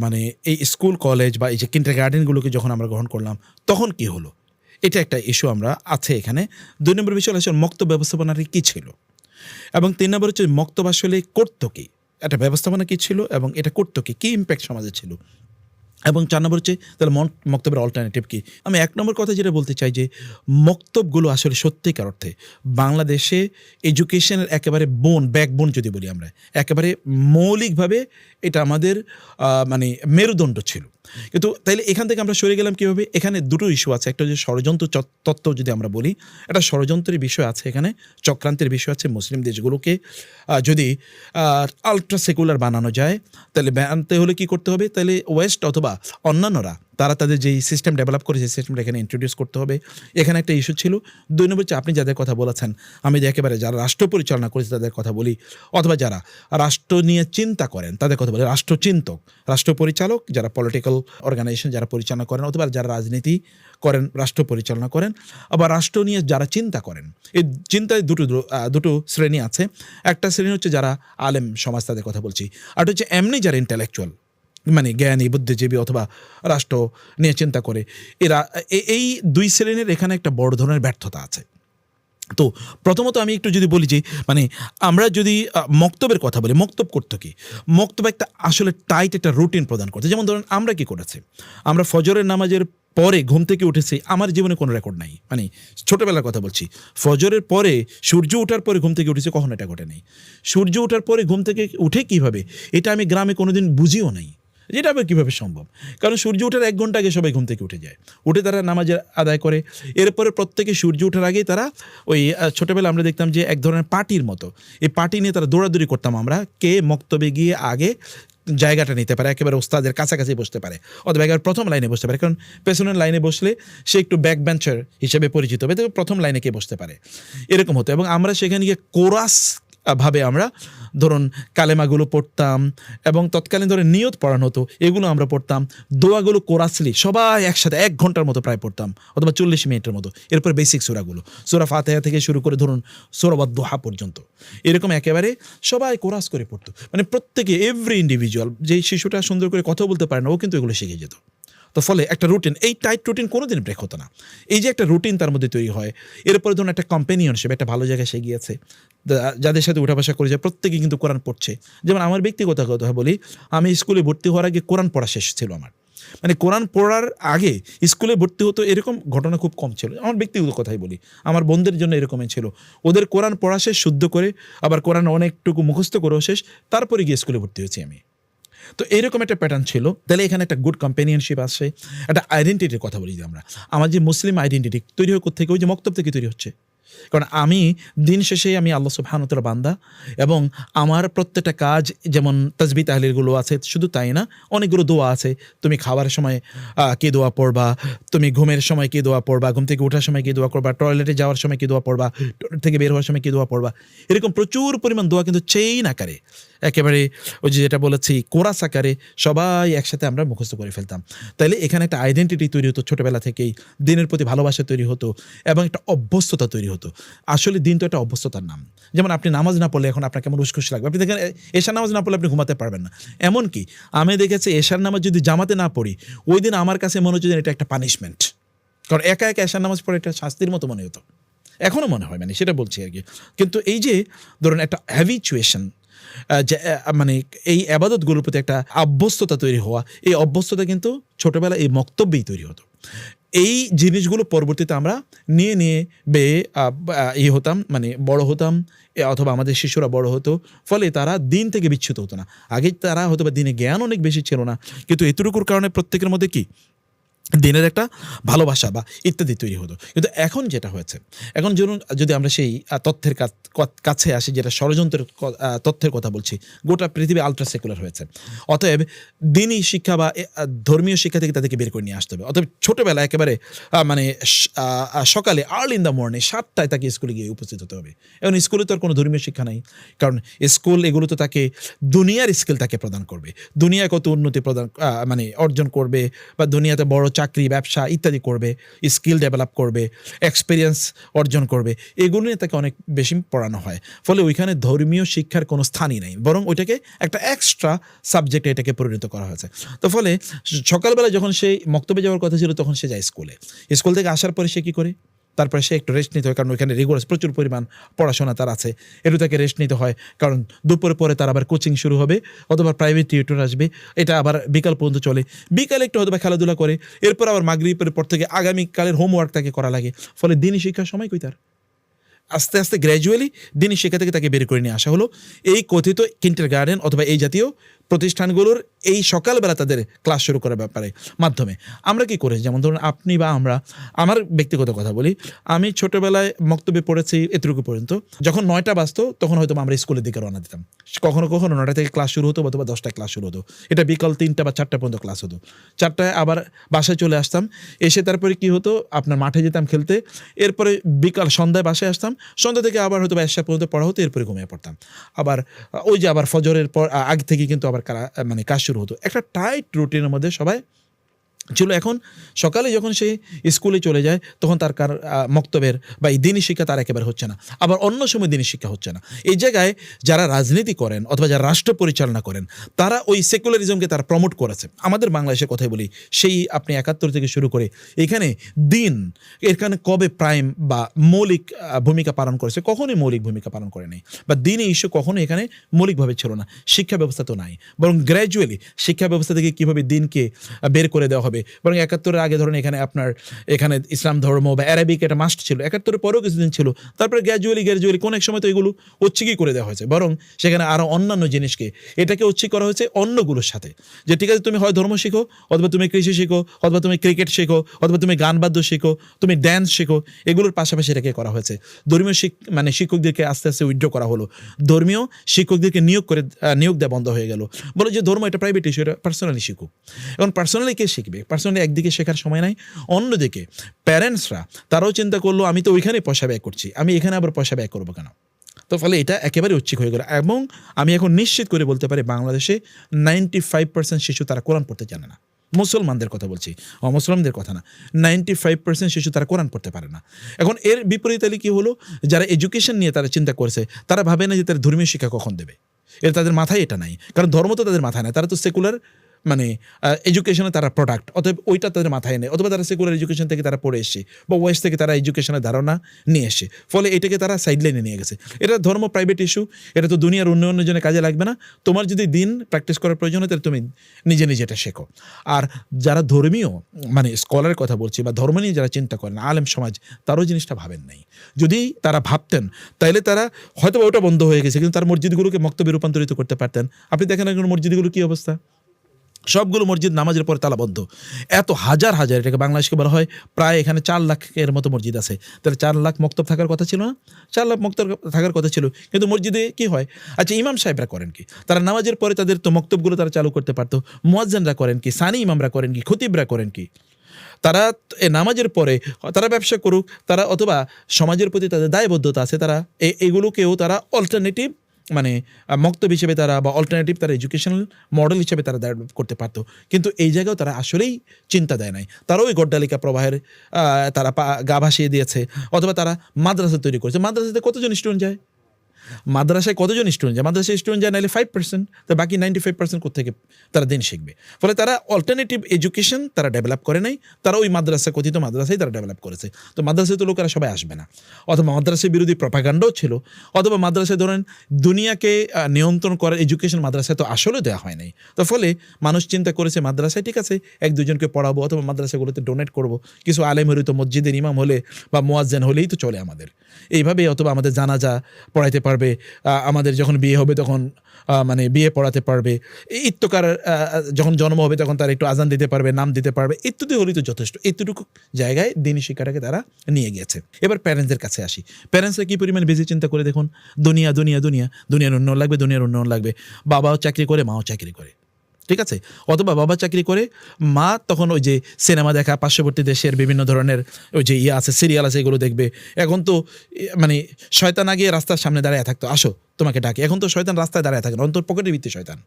মানে এই স্কুল কলেজ বা এই যে কিন্ডারগার্টেনগুলোকে যখন আমরা গ্রহণ করলাম, তখন কি হলো, এটা একটা ইস্যু আমরা আছে এখানে। 2 নম্বর বিষয় হচ্ছে মক্তব ব্যবস্থাপনাটি কী ছিল, এবং 3 নম্বর হচ্ছে মক্তব আসলে করতো কি, একটা ব্যবস্থাপনা কী ছিল এবং এটা করতো কি ইম্প্যাক্ট সমাজে ছিল, এবং 4 নম্বর হচ্ছে তাহলে মক্তবের অল্টারনেটিভ কী। আমি 1 নম্বর কথা যেটা বলতে চাই যে মক্তবগুলো আসলে সত্যিকার অর্থে বাংলাদেশে এডুকেশনের একেবারে ব্যাকবোন যদি বলি আমরা, একেবারে মৌলিকভাবে এটা আমাদের মানে মেরুদণ্ড ছিল। কিন্তু তাইলে এখান থেকে আমরা সরে গেলাম কীভাবে? এখানে 2টো ইস্যু আছে। একটা যে ষড়যন্ত্র তত্ত্ব যদি আমরা বলি, একটা ষড়যন্ত্রের বিষয় আছে, এখানে চক্রান্তের বিষয় আছে। মুসলিম দেশগুলোকে যদি আলট্রা সেকুলার বানানো যায়, তাহলে বানাতে হলে কী করতে হবে? তাহলে ওয়েস্ট অথবা অন্যান্যরা তারা তাদের যেই সিস্টেম ডেভেলপ করেছে সেই সিস্টেমটা এখানে ইন্ট্রোডিউস করতে হবে। এখানে একটা ইস্যু ছিল। 2 নম্বর হচ্ছে আপনি যাদের কথা বলেছেন, আমি যে একেবারে যারা রাষ্ট্র পরিচালনা করেছে তাদের কথা বলি, অথবা যারা রাষ্ট্র নিয়ে চিন্তা করেন তাদের কথা বলি। রাষ্ট্রচিন্তক, রাষ্ট্র পরিচালক, যারা পলিটিক্যাল অর্গানাইজেশন যারা পরিচালনা করেন, অথবা যারা রাজনীতি করেন, রাষ্ট্র পরিচালনা করেন, আবার রাষ্ট্র নিয়ে যারা চিন্তা করেন। এই চিন্তায় দুটো শ্রেণী আছে। একটা শ্রেণী হচ্ছে যারা আলেম সমাজ, তাদের কথা বলছি। আর হচ্ছে এমনি যারা ইন্টেলেকচুয়াল, মানে জ্ঞানী, বুদ্ধিজীবী অথবা রাষ্ট্র নিয়ে চিন্তা করে, এরা এই 2 শ্রেণীর এখানে একটা বড় ধরনের ব্যর্থতা আছে। তো প্রথমত আমি একটু যদি বলি যে মানে আমরা যদি মক্তবের কথা বলি, মক্তব করতে কি, মক্তব একটা আসলে টাইট একটা রুটিন প্রদান করতে। যেমন ধরুন আমরা কি করেছি, আমরা ফজরের নামাজের পরে ঘুম থেকে উঠেছি, আমার জীবনে কোনো রেকর্ড নাই, মানে ছোটোবেলার কথা বলছি। ফজরের পরে সূর্য ওঠার পরে ঘুম থেকে উঠেছি, কখনো এটা ঘটে নেই। সূর্য ওঠার পরে ঘুম থেকে উঠে কীভাবে, এটা আমি গ্রামে কোনোদিন বুঝিও নাই, যেটা আবার কীভাবে সম্ভব। কারণ সূর্য ওঠার 1 ঘন্টা আগে সবাই ঘুম থেকে উঠে যায়, উঠে তারা নামাজ আদায় করে। এরপরে প্রত্যেকে সূর্য ওঠার আগেই তারা ওই ছোটোবেলা আমরা দেখতাম যে এক ধরনের পার্টির মতো, এই পার্টি নিয়ে তারা দৌড়াদৌড়ি করতাম আমরা, কে মক্তবে গিয়ে আগে জায়গাটা নিতে পারে, একেবারে ওস্তাদের কাছাকাছি বসতে পারে, অথবা একেবারে প্রথম লাইনে বসতে পারে। কারণ পেছনের লাইনে বসলে সে একটু ব্যাক বেঞ্চার হিসেবে পরিচিত হবে, তবে প্রথম লাইনে কে বসতে পারে, এরকম হতো। এবং আমরা সেখানে গিয়ে কোরাস ভাবে আমরা ধরুন কালেমাগুলো পড়তাম, এবং তৎকালীন ধরে নিয়ত পড়ানো হতো, এগুলো আমরা পড়তাম। দোয়াগুলো কোরাসলি সবাই একসাথে 1 ঘন্টার মতো প্রায় পড়তাম, অথবা 40 মিনিটের মতো। এরপর বেসিক সূরাগুলো, সূরা ফাতিহা থেকে শুরু করে ধরুন সূরা ওয়াদ-দুহা পর্যন্ত, এরকম একেবারে সবাই কোরাস করে পড়তো। মানে প্রত্যেকে, এভরি ইন্ডিভিজুয়াল, যেই শিশুটা সুন্দর করে কথা বলতে পারে না, ও কিন্তু এগুলো শিখে যেত। তো ফলে একটা রুটিন, এই টাইট রুটিন কোনোদিন ব্রেক হতো না। এই যে একটা রুটিন তার মধ্যে তৈরি হয়, এরপরে ধরুন একটা কম্পেনিয়নশিপ, একটা ভালো জায়গায় সে গিয়েছে, যাদের সাথে উঠা বসা করেছে, প্রত্যেকে কিন্তু কোরআন পড়ছে। যেমন আমার ব্যক্তিগত কথা বলি, আমি স্কুলে ভর্তি হওয়ার আগে কোরআন পড়া শেষ ছিল আমার। মানে কোরআন পড়ার আগে স্কুলে ভর্তি হতো, এরকম ঘটনা খুব কম ছিল। আমার ব্যক্তিগত কথাই বলি, আমার বোনদের জন্য এরকমই ছিল। ওদের কোরআন পড়া শেষ, শুদ্ধ করে, আবার কোরআন অনেকটুকু মুখস্থ করেও শেষ, তারপরে গিয়ে স্কুলে ভর্তি হয়েছি আমি। তো এরকম একটা প্যাটার্ন ছিল। তাহলে এখানে একটা গুড কম্পেনিয়নশিপ আসে। একটা আইডেন্টিটির কথা বলি যে আমার যে মুসলিম আইডেন্টিটি তৈরি হয় কোত্থেকে, ওই যে মক্তব থেকে তৈরি হচ্ছে। কারণ আমি দিন শেষে আমি আল্লাহ সুবহানাহু ওয়া তাআলার বান্দা, এবং আমার প্রত্যেকটা কাজ, যেমন তাসবিহ তাহলিলগুলো আছে, শুধু তাই না, অনেকগুলো দোয়া আছে। তুমি খাওয়ার সময় কে দোয়া পড়বা, তুমি ঘুমের সময় কে দোয়া পড়বা, ঘুম থেকে ওঠার সময় কে দোয়া করবা, টয়লেটে যাওয়ার সময় কে দোয়া পড়বা, টয়লেট থেকে বের হওয়ার সময় কে দোয়া পড়বা, এরকম প্রচুর পরিমাণ দোয়া কিন্তু চেইন আকারে, একেবারে ওই যে যেটা বলেছি কোরাস আকারে সবাই একসাথে আমরা মুখস্থ করে ফেলতাম। তাইলে এখানে একটা আইডেন্টিটি তৈরি হতো ছোটোবেলা থেকেই, দিনের প্রতি ভালোবাসা তৈরি হতো, এবং একটা অভ্যস্ততা তৈরি হতো। আসলে দিন তো একটা অভ্যস্ততার নাম। যেমন আপনি নামাজ না পড়লে এখন আপনার কেমন উসখুস লাগবে। আপনি দেখেন এশার নামাজ না পড়লে আপনি ঘুমাতে পারবেন না। এমনকি আমি দেখেছি এশার নামাজ যদি জামাতে না পড়ি, ওই দিন আমার কাছে মনে হচ্ছে এটা একটা পানিশমেন্ট। কারণ একা একা এশার নামাজ পড়ে এটা শাস্তির মতো মনে হতো, এখনও মনে হয়, মানে সেটা বলছি আর কি। কিন্তু এই যে ধরুন একটা হ্যাবিচুয়েশন, মানে এই আবাদতগুলোর প্রতি একটা অভ্যস্ততা তৈরি হওয়া, এই অভ্যস্ততা কিন্তু ছোটোবেলায় এই মক্তব্যেই তৈরি হতো। এই জিনিসগুলো পরবর্তীতে আমরা নিয়ে হতাম, মানে বড় হতাম, অথবা আমাদের শিশুরা বড় হতো, ফলে তারা দিন থেকে বিচ্যুত হতো না। আগে তারা হয়তো বা দিনে জ্ঞান অনেক বেশি ছিল না, কিন্তু এতটুকুর কারণে প্রত্যেকের মধ্যে কি দিনের একটা ভালোবাসা বা ইত্যাদি তৈরি হতো। কিন্তু এখন যেটা হয়েছে, এখন যদি আমরা সেই তথ্যের কাছে আসি, যেটা ষড়যন্ত্রের তথ্যের কথা বলছি, গোটা পৃথিবী আলট্রা সেকুলার হয়েছে। অতএব দিনই শিক্ষা বা ধর্মীয় শিক্ষা থেকে তাদেরকে বের করে নিয়ে আসতে হবে। অতএব ছোটোবেলা একেবারে মানে সকালে আর্লি ইন দ্য মর্নিং 7টায় তাকে স্কুলে গিয়ে উপস্থিত হতে হবে। এখন স্কুলে তো আর কোনো ধর্মীয় শিক্ষা নাই, কারণ স্কুল এগুলো তো তাকে দুনিয়ার স্কিল তাকে প্রদান করবে, দুনিয়ায় কত উন্নতি মানে অর্জন করবে, বা দুনিয়াতে বড় চাকরি, ব্যবসা ইত্যাদি করবে, স্কিল ডেভেলপ করবে, এক্সপিরিয়েন্স অর্জন করবে, এগুলো নিয়ে তাকে অনেক বেশি পড়ানো হয়। ফলে ওইখানে ধর্মীয় শিক্ষার কোনো স্থানই নেই, বরং ওইটাকে একটা এক্সট্রা সাবজেক্টে এটাকে পরিণত করা হয়েছে। তো ফলে সকালবেলা যখন সে মক্তবে যাওয়ার কথা ছিল, তখন সে যায় স্কুলে। স্কুল থেকে আসার পরে সে কী করে, তারপরে সে একটু রেস্ট নিতে হয়, কারণ ওইখানে রিগোরাস প্রচুর পরিমাণ পড়াশোনা তার আছে, একটু তাকে রেস্ট নিতে হয়। কারণ দুপুরের পরে তার আবার কোচিং শুরু হবে, অথবা প্রাইভেট টিউটর আসবে, এটা আবার বিকাল পর্যন্ত চলে। বিকালে একটু হয়তো বা খেলাধুলা করে, এরপর আবার মাগরিবের পর থেকে আগামীকালের হোমওয়ার্ক তাকে করা লাগে। ফলে দিনই শিক্ষার সময় কই তার। আস্তে আস্তে গ্র্যাজুয়ালি দিনই শিক্ষা থেকে তাকে বের করে নিয়ে আসা হলো এই কথিত কিন্ডারগার্টেন অথবা এই জাতীয় প্রতিষ্ঠানগুলোর এই সকালবেলা তাদের ক্লাস শুরু করার ব্যাপারে মাধ্যমে আমরা কি করেছি, যেমন ধরুন আপনি বা আমরা, আমার ব্যক্তিগত কথা বলি, আমি ছোটোবেলায় মক্তবে পড়েছি এতটুকু পর্যন্ত। যখন 9টা বাজতো তখন হয়তো আমরা স্কুলের দিকে রওনা দিতাম। কখনো কখনো 9টা থেকে ক্লাস শুরু হতো অথবা 10টায় ক্লাস শুরু হতো, এটা বিকাল 3টা বা 4টা পর্যন্ত ক্লাস হতো। 4টায় আবার বাসায় চলে আসতাম, এসে তারপরে কি হতো আপনার মাঠে যেতাম খেলতে, এরপরে বিকাল সন্ধ্যায় বাসায় আসতাম, সন্ধ্যা থেকে আবার হয়তো 1টা পর্যন্ত পড়া হতো, এরপরে ঘুমিয়ে পড়তাম। আবার ওই যে আবার ফজরের পর আগে থেকে কিন্তু আবার মানে কাজ শুরু হতো, একটা টাইট রুটিনের মধ্যে সবাই ছিল। এখন সকালে যখন সে স্কুলে চলে যায় তখন তার মক্তবের বা এই দিনী শিক্ষা তার একেবারে হচ্ছে না, আবার অন্য সময় দিনী শিক্ষা হচ্ছে না। এই জায়গায় যারা রাজনীতি করেন অথবা যারা রাষ্ট্র পরিচালনা করেন তারা ওই সেকুলারিজমকে তারা প্রমোট করেছে। আমাদের বাংলাদেশের কথাই বলি, সেই আপনি 71 থেকে শুরু করে এখানে দিন এখানে কবে প্রাইম বা মৌলিক ভূমিকা পালন করেছে, কখনোই মৌলিক ভূমিকা পালন করে নেই, বা দিনই ইস্যু কখনো এখানে মৌলিকভাবে ছিল না। শিক্ষা ব্যবস্থা তো নাই, বরং গ্র্যাজুয়ালি শিক্ষা ব্যবস্থা থেকে কীভাবে দিনকে বের করে দেওয়া হবে। বরং 71-এর আগে ধরেন এখানে ইসলাম ধর্ম বা অ্যারাবিক এটা মাস্ট ছিল, 71-এর পরেও কিছুদিন ছিল, তারপরে গ্র্যাজুয়ালি কোন এক সময় তো এগুলো ঐচ্ছিকই করে দেওয়া হয়েছে, বরং সেখানে আরও অন্যান্য জিনিসকে এটাকে ঐচ্ছিক করা হয়েছে অন্যগুলোর সাথে। যে ঠিক আছে তুমি হয় ধর্ম শিখো, অথবা তুমি কৃষি শিখো, অথবা তুমি ক্রিকেট শেখো, অথবা তুমি গান বাদ্য শিখো, তুমি ড্যান্স শেখো, এগুলোর পাশাপাশি এটাকে করা হয়েছে। ধর্মীয় শিক্ষকদেরকে আস্তে আস্তে উইথড্র করা হলো, ধর্মীয় শিক্ষকদেরকে নিয়োগ দেওয়া বন্ধ হয়ে গেল। বলে যে ধর্ম এটা প্রাইভেট ইস্যু, এটা পার্সোনালি শিখুক। এখন পার্সোনালি কে শিখবে? পার্সোনালি একদিকে শেখার সময় নাই, অন্যদিকে প্যারেন্টসরা তারাও চিন্তা করলো আমি তো ওইখানে পয়সা ব্যয় করছি, আমি এখানে আবার পয়সা ব্যয় করবো কেন? তো ফলে এটা একেবারে ঐচ্ছিক হয়ে গেল। এবং আমি এখন নিশ্চিত করে বলতে পারি বাংলাদেশে 95% শিশু তারা কোরআন পড়তে জানে না। মুসলমানদের কথা বলছি, অমুসলিমদের কথা না। 95% শিশু তারা কোরআন পড়তে পারে না। এখন এর বিপরীতে কি হলো, যারা এডুকেশন নিয়ে তারা চিন্তা করেছে তারা ভাবে না যে তারা ধর্মীয় শিক্ষা কখন দেবে, এর তাদের মাথায় এটা নাই, কারণ ধর্ম তো তাদের মাথায় নাই, তারা তো সেকুলার মানে এডুকেশনে তারা প্রোডাক্ট, অতএব ওইটা তাদের মাথায় নেই, অথবা তারা সেকুলার এডুকেশন থেকে তারা পড়ে এসছে বা ওয়েস্ট থেকে তারা এডুকেশনের ধারণা নিয়ে এসে, ফলে এটাকে তারা সাইডলাইনে নিয়ে গেছে। এটা ধর্ম প্রাইভেট ইস্যু, এটা তো দুনিয়ার উন্নয়নের জন্য কাজে লাগবে না। তোমার যদি দিন প্র্যাকটিস করার প্রয়োজন হয় তাহলে তুমি নিজে নিজে এটা শেখো। আর যারা ধর্মীয় মানে স্কলারের কথা বলছি বা ধর্ম নিয়ে যারা চিন্তা করেন, আলেম সমাজ, তারাও জিনিসটা ভাবেন নাই। যদি তারা ভাবতেন তাহলে তারা হয়তো ওটা বন্ধ হয়ে গেছে, কিন্তু তার মসজিদগুলোকে মক্তবে রূপান্তরিত করতে পারতেন। আপনি দেখেন এখন মসজিদগুলো কী অবস্থা, সবগুলো মসজিদ নামাজের পরে তালাবদ্ধ। এত হাজার হাজার, এটাকে বাংলাদেশকে বলা হয় প্রায় এখানে 4 লাখের মতো মসজিদ আছে, তাহলে 4 লাখ মক্তব থাকার কথা ছিল না? 4 লাখ মক্তব থাকার কথা ছিল, কিন্তু মসজিদে কি হয়? আচ্ছা ইমাম সাহেবরা করেন কি? তারা নামাজের পরে তাদের তো মক্তবগুলো তারা চালু করতে পারতো। মুয়াজ্জিনরা করেন কি? সানি ইমামরা করেন কি? খতিবরা করেন কি? তারা নামাজের পরে তারা ব্যবসা করুক, তারা অথবা সমাজের প্রতি তাদের দায়বদ্ধতা আছে, তারা এগুলোকেও তারা অল্টারনেটিভ মানে মক্তব হিসেবে তারা বা অল্টারনেটিভ তারা এডুকেশনাল মডেল হিসেবে তারা ডেভেলপ করতে পারতো। কিন্তু এই জায়গাও তারা আসলেই চিন্তা দেয় নাই। তারাও ওই গড্ডালিকা প্রবাহের তারা গা ভাসিয়ে দিয়েছে, অথবা তারা মাদ্রাসা তৈরি করেছে। মাদ্রাসাতে কতজন স্টুডেন্ট যায়? মাদ্রাসায় কতজন স্টুডেন্ট যায়? মাদ্রাসায় স্টুডেন্ট যায় নাহলে 5%, তো বাকি 95% কোথেকে তারা দিন শিখবে? ফলে তারা অল্টারনেটিভ এডুকেশন তারা ডেভেলপ করে নাই, তারা ওই মাদ্রাসা কথিত মাদ্রাসায় তারা ডেভেলপ করেছে। তো মাদ্রাসায় তো লোকেরা সবাই আসবে না, অথবা মাদ্রাসায় বিরোধী প্রপাগান্ডাও ছিল, অথবা মাদ্রাসায় ধরেন দুনিয়াকে নিয়ন্ত্রণ করার এডুকেশন মাদ্রাসায় তো আসলে দেওয়া হয় নাই। তো ফলে মানুষ চিন্তা করেছে মাদ্রাসায় ঠিক আছে 1-2জনকে পড়াবো, অথবা মাদ্রাসাগুলোতে ডোনেট করবো, কিছু আলেম হলে তো মসজিদের ইমাম হলে বা মুয়াজ্জিন হলেই তো চলে আমাদের, এইভাবে অথবা আমাদের জানাজা পড়াইতে পারবে, আমাদের যখন বিয়ে হবে তখন মানে বিয়ে পড়াতে পারবে, ইত্যকার যখন জন্ম হবে তখন তারা একটু আজান দিতে পারবে, নাম দিতে পারবে, ইত্যাদি হলেই তো যথেষ্ট। এতটুকু জায়গায় দিনী শিক্ষাটাকে তারা নিয়ে গিয়েছে। এবার প্যারেন্টসদের কাছে আসি। প্যারেন্টসরা কী পরিমাণ বেশি চিন্তা করে দেখুন, দুনিয়ার উন্নয়ন লাগবে, দুনিয়ার উন্নয়ন লাগবে। বাবাও চাকরি করে, মাও চাকরি করে, ঠিক আছে, অথবা বাবা চাকরি করে, মা তখন ওই যে সিনেমা দেখা, পার্শ্ববর্তী দেশের বিভিন্ন ধরনের ওই যে আছে সিরিয়াল আছে, এগুলো দেখবে। এখন তো মানে শয়তান আগে রাস্তার সামনে দাঁড়িয়ে থাকতো, আসো তোমাকে ডাকে। এখন তো শয়তান রাস্তায় দাঁড়িয়ে থাকে না, অন্তর পকেটের ভিতরে শয়তান,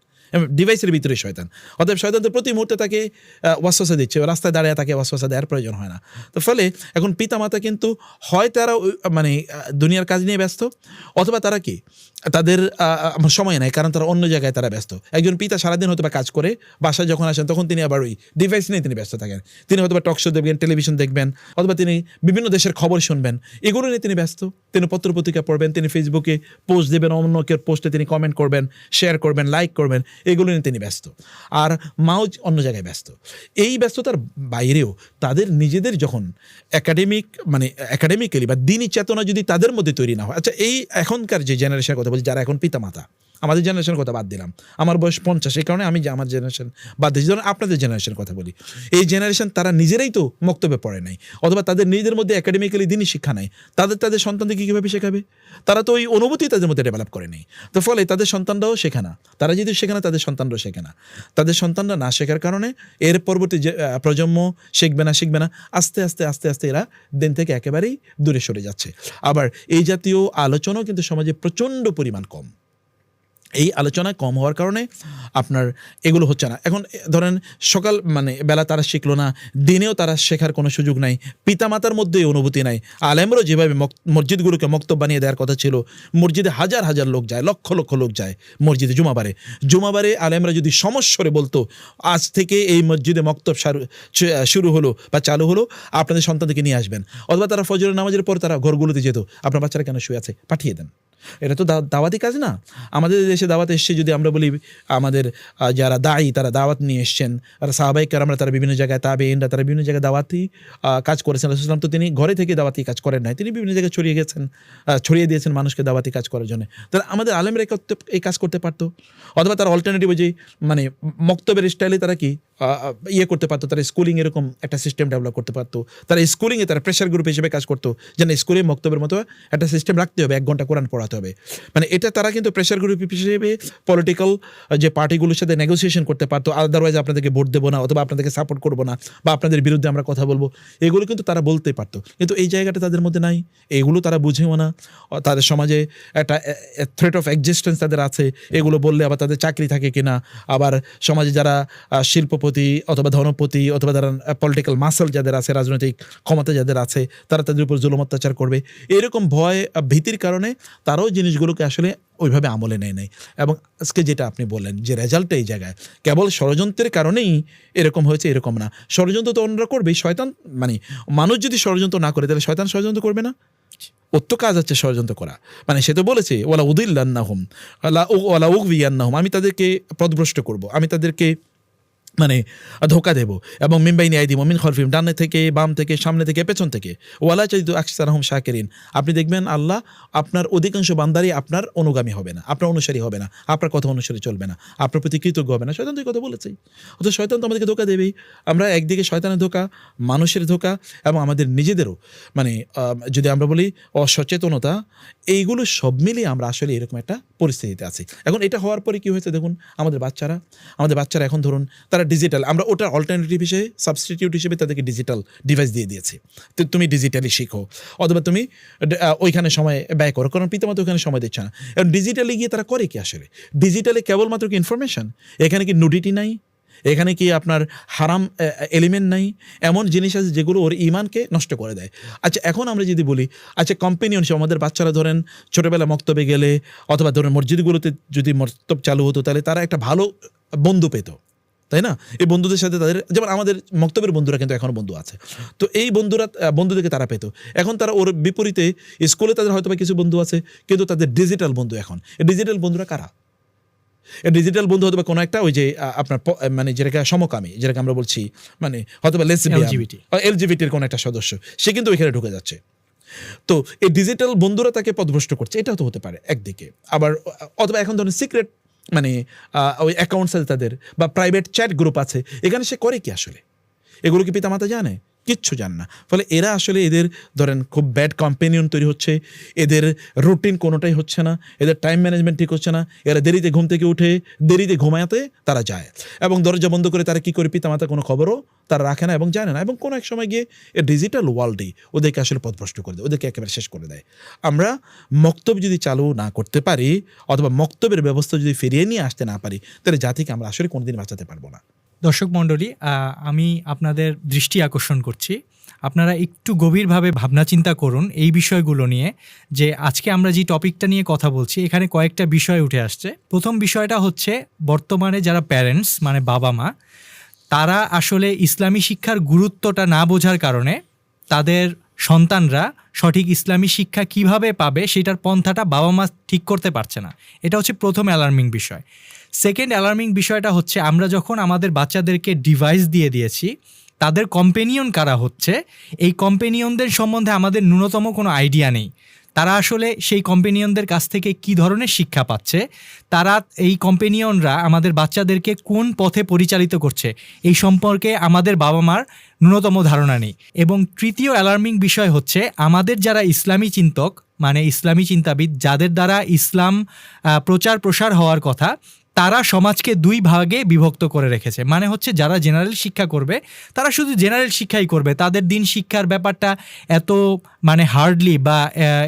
ডিভাইসের ভিতরে শয়তান। অতএব শয়তান তো প্রতি মুহূর্তে তাকে ওয়াসওয়াসা দিচ্ছে, রাস্তায় দাঁড়িয়ে তাকে ওয়াসওয়াসা দেওয়ার প্রয়োজন হয় না। তো ফলে এখন পিতামাতা কিন্তু হয় তারা মানে দুনিয়ার কাজ নিয়ে ব্যস্ত, অথবা তারা কি তাদের সময় নেই, কারণ তারা অন্য জায়গায় তারা ব্যস্ত। একজন পিতা সারাদিন হয়তো বা কাজ করে বাসায় যখন আসেন তখন তিনি আবার ওই ডিভাইস নিয়ে তিনি ব্যস্ত থাকেন। তিনি হয়তো বা টক শো দেখবেন, টেলিভিশন দেখবেন, অথবা তিনি বিভিন্ন দেশের খবর শুনবেন, এগুলো নিয়ে তিনি ব্যস্ত। তিনি পত্রপত্রিকা পড়বেন, তিনি ফেসবুকে পোস্ট দেবেন, অন্যকের পোস্টে তিনি কমেন্ট করবেন, শেয়ার করবেন, লাইক করবেন, এগুলো নিয়ে তিনি ব্যস্ত। আর মাও অন্য জায়গায় ব্যস্ত। এই ব্যস্ততার বাইরেও তাদের নিজেদের যখন একাডেমিক্যালি বা দিনী চেতনা যদি তাদের মধ্যে তৈরি না হয়, আচ্ছা এই এখনকার যে জেনারেশনের কথা বলছি, যারা এখন পিতামাতা, আমাদের জেনারেশনের কথা বাদ দিলাম, আমার বয়স 50, এই কারণে আমি যে আমার জেনারেশন বাদ দিয়েছি। ধরুন আপনাদের জেনারেশনের কথা বলি, এই জেনারেশন তারা নিজেরাই তো মক্তবে পড়ে নাই, অথবা তাদের নিজেদের মধ্যে একাডেমিক্যালি দিনই শিক্ষা নাই, তাদের সন্তানদেরকে কীভাবে শেখাবে? তারা তো ওই অনুভূতি তাদের মধ্যে ডেভেলপ করে নেই, তো ফলে তাদের সন্তানরাও শেখে না। তারা যদি শেখে না, তাদের সন্তানরাও শেখে না। তাদের সন্তানরা না শেখার কারণে এর পরবর্তী যে প্রজন্ম শিখবে না, আস্তে আস্তে এরা দিন থেকে একেবারেই দূরে সরে যাচ্ছে। আবার এই জাতীয় আলোচনাও কিন্তু সমাজে প্রচণ্ড পরিমাণ কম। এই আলোচনা কম হওয়ার কারণে আপনার এগুলো হচ্ছে না। এখন ধরেন সকাল বেলা তারা শিখলো না, দিনেও তারা শেখার কোনো সুযোগ নাই, পিতামাতার মধ্যে অনুভূতি নাই। আলেমরাও যেভাবে মসজিদগুলোকে মক্তব বানিয়ে দেওয়ার কথা ছিল, মসজিদে হাজার হাজার লোক যায়, লক্ষ লক্ষ লোক যায় মসজিদে জুমাবারে আলেমরা যদি সমস্বরে বলতো আজ থেকে এই মসজিদে মক্তব শুরু হলো বা চালু হলো, আপনাদের সন্তানদেরকে নিয়ে আসবেন, অথবা তারা ফজরের নামাজের পর তারা ঘরগুলোতে যেত, আপনার বাচ্চারা কেন শুয়ে আছে পাঠিয়ে দেন। এটা তো দাওয়াতি কাজ না? আমাদের দেশে দাওয়াত এসছে, যদি আমরা বলি আমাদের যারা দায়ী তারা দাওয়াত নিয়ে এসছেন, আর সাহাবায়ে কেরামরা তারা বিভিন্ন জায়গায়, তাবেঈনরা তারা বিভিন্ন জায়গায় দাওয়াতি কাজ করেছেন। রাসূলুল্লাহ সাল্লাল্লাহু আলাইহি ওয়াসাল্লাম তো তিনি ঘরে থেকে দাওয়াতি কাজ করেন নাই, তিনি বিভিন্ন জায়গায় ছড়িয়ে দিয়েছেন মানুষকে দাওয়াতি কাজ করার জন্য। তাহলে আমাদের আলেমরা এই কাজ করতে পারতো, অথবা তারা অল্টারনেটিভ যে মক্তবের স্টাইলে তারা কি করতে পারতো, তারা স্কুলিং এরকম একটা সিস্টেম ডেভেলপ করতে পারতো। তারা স্কুলিংয়ে তারা প্রেশার গ্রুপ হিসেবে কাজ করতো, যেন স্কুলে মক্তবের মতো একটা সিস্টেম রাখতে হবে, 1 ঘন্টা কোরআন পড়াতে হবে। এটা তারা কিন্তু প্রেশার গ্রুপ হিসেবে পলিটিক্যাল যে পার্টিগুলোর সাথে নেগোসিয়েশন করতে পারতো, আদারওয়াইজ আপনাদেরকে ভোট দেবো না, অথবা আপনাদেরকে সাপোর্ট করবো না, বা আপনাদের বিরুদ্ধে আমরা কথা বলবো, এগুলো কিন্তু তারা বলতে পারতো। কিন্তু এই জায়গাটা তাদের মধ্যে নাই, এগুলো তারা বুঝেও না। তাদের সমাজে একটা থ্রেট অফ এক্সিস্টেন্স তাদের আছে, এগুলো বললে আবার তাদের চাকরি থাকে কিনা, আবার সমাজে যারা শিল্পপতি অথবা ধনপতি অথবা যারা পলিটিক্যাল মাসল যাদের আছে, রাজনৈতিক ক্ষমতা যাদের আছে, তারা তাদের উপর জুলুম অত্যাচার করবে, এরকম ভয় ভীতির কারণে তারাও জিনিসগুলোকে আসলে ওইভাবে আমলে নেয় নাই। এবং আজকে যেটা আপনি বললেন যে রেজাল্টটা এই জায়গায় কেবল ষড়যন্ত্রের কারণেই এরকম হয়েছে, এরকম না। ষড়যন্ত্র তো অন্যরা করবেই, শয়তান মানুষ যদি ষড়যন্ত্র না করে তাহলে শয়তান ষড়যন্ত্র করবে না? ওর তো কাজ হচ্ছে ষড়যন্ত্র করা। সে তো বলেছে ওয়ালা উদিল্লান্নাহুম ওয়ালা উগবিয়ান্নাহুম, আমি তাদেরকে পথভ্রষ্ট করব, আমি তাদেরকে ধোকা দেব। এবং মিনবাইনি আইদিহিম ওয়া মিন খালফিহিম, ডানে থেকে বাম থেকে সামনে থেকে পেছন থেকে। ওয়ালা তাজিদু আকসারাহুম শাকিরিন, আপনি দেখবেন আল্লাহ আপনার অধিকাংশ বান্দারই আপনার অনুগামী হবে না, আপনার অনুসারী হবে না, আপনার কথা অনুসারী চলবে না, আপনার প্রতি কৃতজ্ঞ হবে না। শয়তান তো এই কথা বলেছেই। অথচ শয়তান তো আমাদেরকে ধোকা দেবেই। আমরা একদিকে শয়তানের ধোকা, মানুষের ধোকা, এবং আমাদের নিজেদেরও যদি আমরা বলি অসচেতনতা, এইগুলো সব মিলিয়ে আমরা আসলে এরকম একটা পরিস্থিতিতে আছি। এখন এটা হওয়ার পরে কী হয়েছে দেখুন, আমাদের বাচ্চারা এখন ধরুন তারা ডিজিটাল, আমরা ওটার অল্টারনেটিভ হিসেবে সাবস্টিটিউট হিসেবে তাদেরকে ডিজিটাল ডিভাইস দিয়ে দিয়েছি। তো তুমি ডিজিটালি শিখো, অথবা তুমি ওইখানে সময় ব্যয় করো, কারণ পিতামাতা ওখানে সময় দিচ্ছে না। এবং ডিজিটালি গিয়ে তারা করে কি আসলে? ডিজিটালি কেবলমাত্র কি ইনফরমেশন? এখানে কি নুডিটি নাই? এখানে কি আপনার হারাম এলিমেন্ট নাই? এমন জিনিস আছে যেগুলো ওর ঈমানকে নষ্ট করে দেয়। আচ্ছা, এখন আমরা যদি বলি কম্পেনিয়নশিপ, আমাদের বাচ্চারা ধরেন ছোটোবেলা মক্তবে গেলে, অথবা ধরেন মসজিদগুলোতে যদি মক্তব চালু হতো, তাহলে তারা একটা ভালো বন্ধু পেত, তাই না? এই বন্ধুদের সাথে তাদের, যেমন আমাদের মক্তবের বন্ধুরা কিন্তু এখনও বন্ধু আছে, তো এই বন্ধুদেরকে তারা পেত। এখন তারা ওর বিপরীতে স্কুলে তাদের হয়তো বা কিছু বন্ধু আছে, কিন্তু তাদের ডিজিটাল বন্ধু এখন। এই ডিজিটাল বন্ধুরা কারা? ডিজিটাল বন্ধু হয়তো বা কোনো একটা ওই যে আপনার যেটাকে সমকামী, যেটাকে আমরা বলছি হয়তো বা এলজিবিটির কোনো একটা সদস্য, সে কিন্তু ওইখানে ঢুকে যাচ্ছে। তো এই ডিজিটাল বন্ধুরা তাকে পথভ্রষ্ট করছে, এটাও তো হতে পারে একদিকে। আবার অথবা এখন ধরুন সিক্রেট ওই অ্যাকাউন্টস আছে তাদের, বা প্রাইভেট চ্যাট গ্রুপ আছে, এখানে সে করে কি আসলে? এগুলো কি পিতামাতা জানে? কিচ্ছু জান না। ফলে এরা আসলে এদের ধরেন খুব ব্যাড কম্পেনিয়ন তৈরি হচ্ছে, এদের রুটিন কোনোটাই হচ্ছে না, এদের টাইম ম্যানেজমেন্ট ঠিক হচ্ছে না, এরা দেরিতে ঘুম থেকে উঠে দেরিতে ঘুমাতে তারা যায়, এবং দরজা বন্ধ করে তারা কী করে, পিতামাতা কোনো খবরও তারা রাখে না এবং জানে না, এবং কোনো এক সময় গিয়ে এই ডিজিটাল ওয়ার্ল্ডেই ওদেরকে আসলে পথভ্রষ্ট করে দেয়, ওদেরকে একেবারে শেষ করে দেয়। আমরা মক্তব যদি চালু না করতে পারি, অথবা মক্তবের ব্যবস্থা যদি ফিরিয়ে নিয়ে আসতে না পারি, তাহলে জাতিকে আমরা আসলে কোনোদিন বাঁচাতে পারবো না। দর্শক মণ্ডলী, আমি আপনাদের দৃষ্টি আকর্ষণ করছি, আপনারা একটু গভীরভাবে ভাবনা চিন্তা করুন এই বিষয়গুলো নিয়ে, যে আজকে আমরা যে টপিকটা নিয়ে কথা বলছি এখানে কয়েকটা বিষয় উঠে আসছে। প্রথম বিষয়টা হচ্ছে, বর্তমানে যারা প্যারেন্টস বাবা মা, তারা আসলে ইসলামী শিক্ষার গুরুত্বটা না বোঝার কারণে তাদের সন্তানরা সঠিক ইসলামী শিক্ষা কিভাবে পাবে সেটার পন্থাটা বাবা মা ঠিক করতে পারছে না। এটা হচ্ছে প্রথম অ্যালার্মিং বিষয়। সেকেন্ড অ্যালার্মিং বিষয়টা হচ্ছে, আমরা যখন আমাদের বাচ্চাদেরকে ডিভাইস দিয়ে দিয়েছি, তাদের কম্পেনিয়ন কারা হচ্ছে, এই কম্পেনিয়নদের সম্বন্ধে আমাদের ন্যূনতম কোনো আইডিয়া নেই। তারা আসলে সেই কম্পেনিয়নদের কাছ থেকে কি ধরনের শিক্ষা পাচ্ছে, তারা এই কম্পেনিয়নরা আমাদের বাচ্চাদেরকে কোন পথে পরিচালিত করছে এই সম্পর্কে আমাদের বাবা মার ন্যূনতম ধারণা নেই। এবং তৃতীয় অ্যালার্মিং বিষয় হচ্ছে আমাদের যারা ইসলামী চিন্তক মানে ইসলামী চিন্তাবিদ, যাদের দ্বারা ইসলাম প্রচার প্রসার হওয়ার কথা, তারা সমাজকে দুই ভাগে বিভক্ত করে রেখেছে। মানে হচ্ছে যারা জেনারেল শিক্ষা করবে তারা শুধু জেনারেল শিক্ষাই করবে, তাদের দিন শিক্ষার ব্যাপারটা এত মানে হার্ডলি বা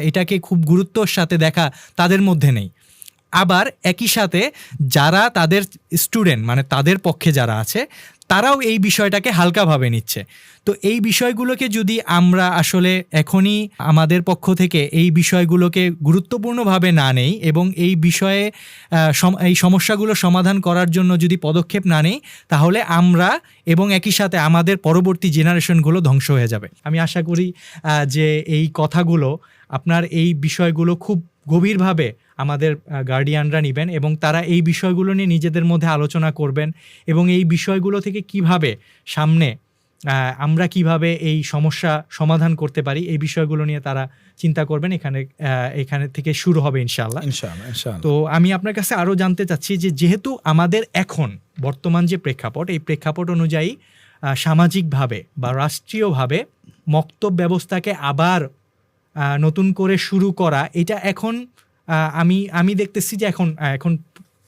এটাকে খুব গুরুত্বর সাথে দেখা তাদের মধ্যে নেই। আবার একই সাথে যারা তাদের স্টুডেন্ট মানে তাদের পক্ষে যারা আছে তারাও এই বিষয়টাকে হালকাভাবে নিচ্ছে। তো এই বিষয়গুলোকে যদি আমরা আসলে এখনই আমাদের পক্ষ থেকে এই বিষয়গুলোকে গুরুত্বপূর্ণভাবে না নেই এবং এই বিষয়ে এই সমস্যাগুলো সমাধান করার জন্য যদি পদক্ষেপ না নেই, তাহলে আমরা এবং একই সাথে আমাদের পরবর্তী জেনারেশনগুলো ধ্বংস হয়ে যাবে। আমি আশা করি যে এই কথাগুলো আপনার এই বিষয়গুলো খুব গভীরভাবে আমাদের গার্ডিয়ানরা নেবেন এবং তারা এই বিষয়গুলো নিয়ে নিজেদের মধ্যে আলোচনা করবেন এবং এই বিষয়গুলো থেকে কিভাবে সামনে আমরা কিভাবে এই সমস্যা সমাধান করতে পারি এই বিষয়গুলো নিয়ে তারা চিন্তা করবেন। এখানে থেকে শুরু হবে ইনশাআল্লাহ। তো আমি আপনার কাছে আরও জানতে চাচ্ছি যে যেহেতু আমাদের এখন বর্তমান যে প্রেক্ষাপট, এই প্রেক্ষাপট অনুযায়ী সামাজিকভাবে বা রাষ্ট্রীয়ভাবে মক্তব ব্যবস্থাকে আবার নতুন করে শুরু করা, এটা এখন আমি দেখতেছি যে এখন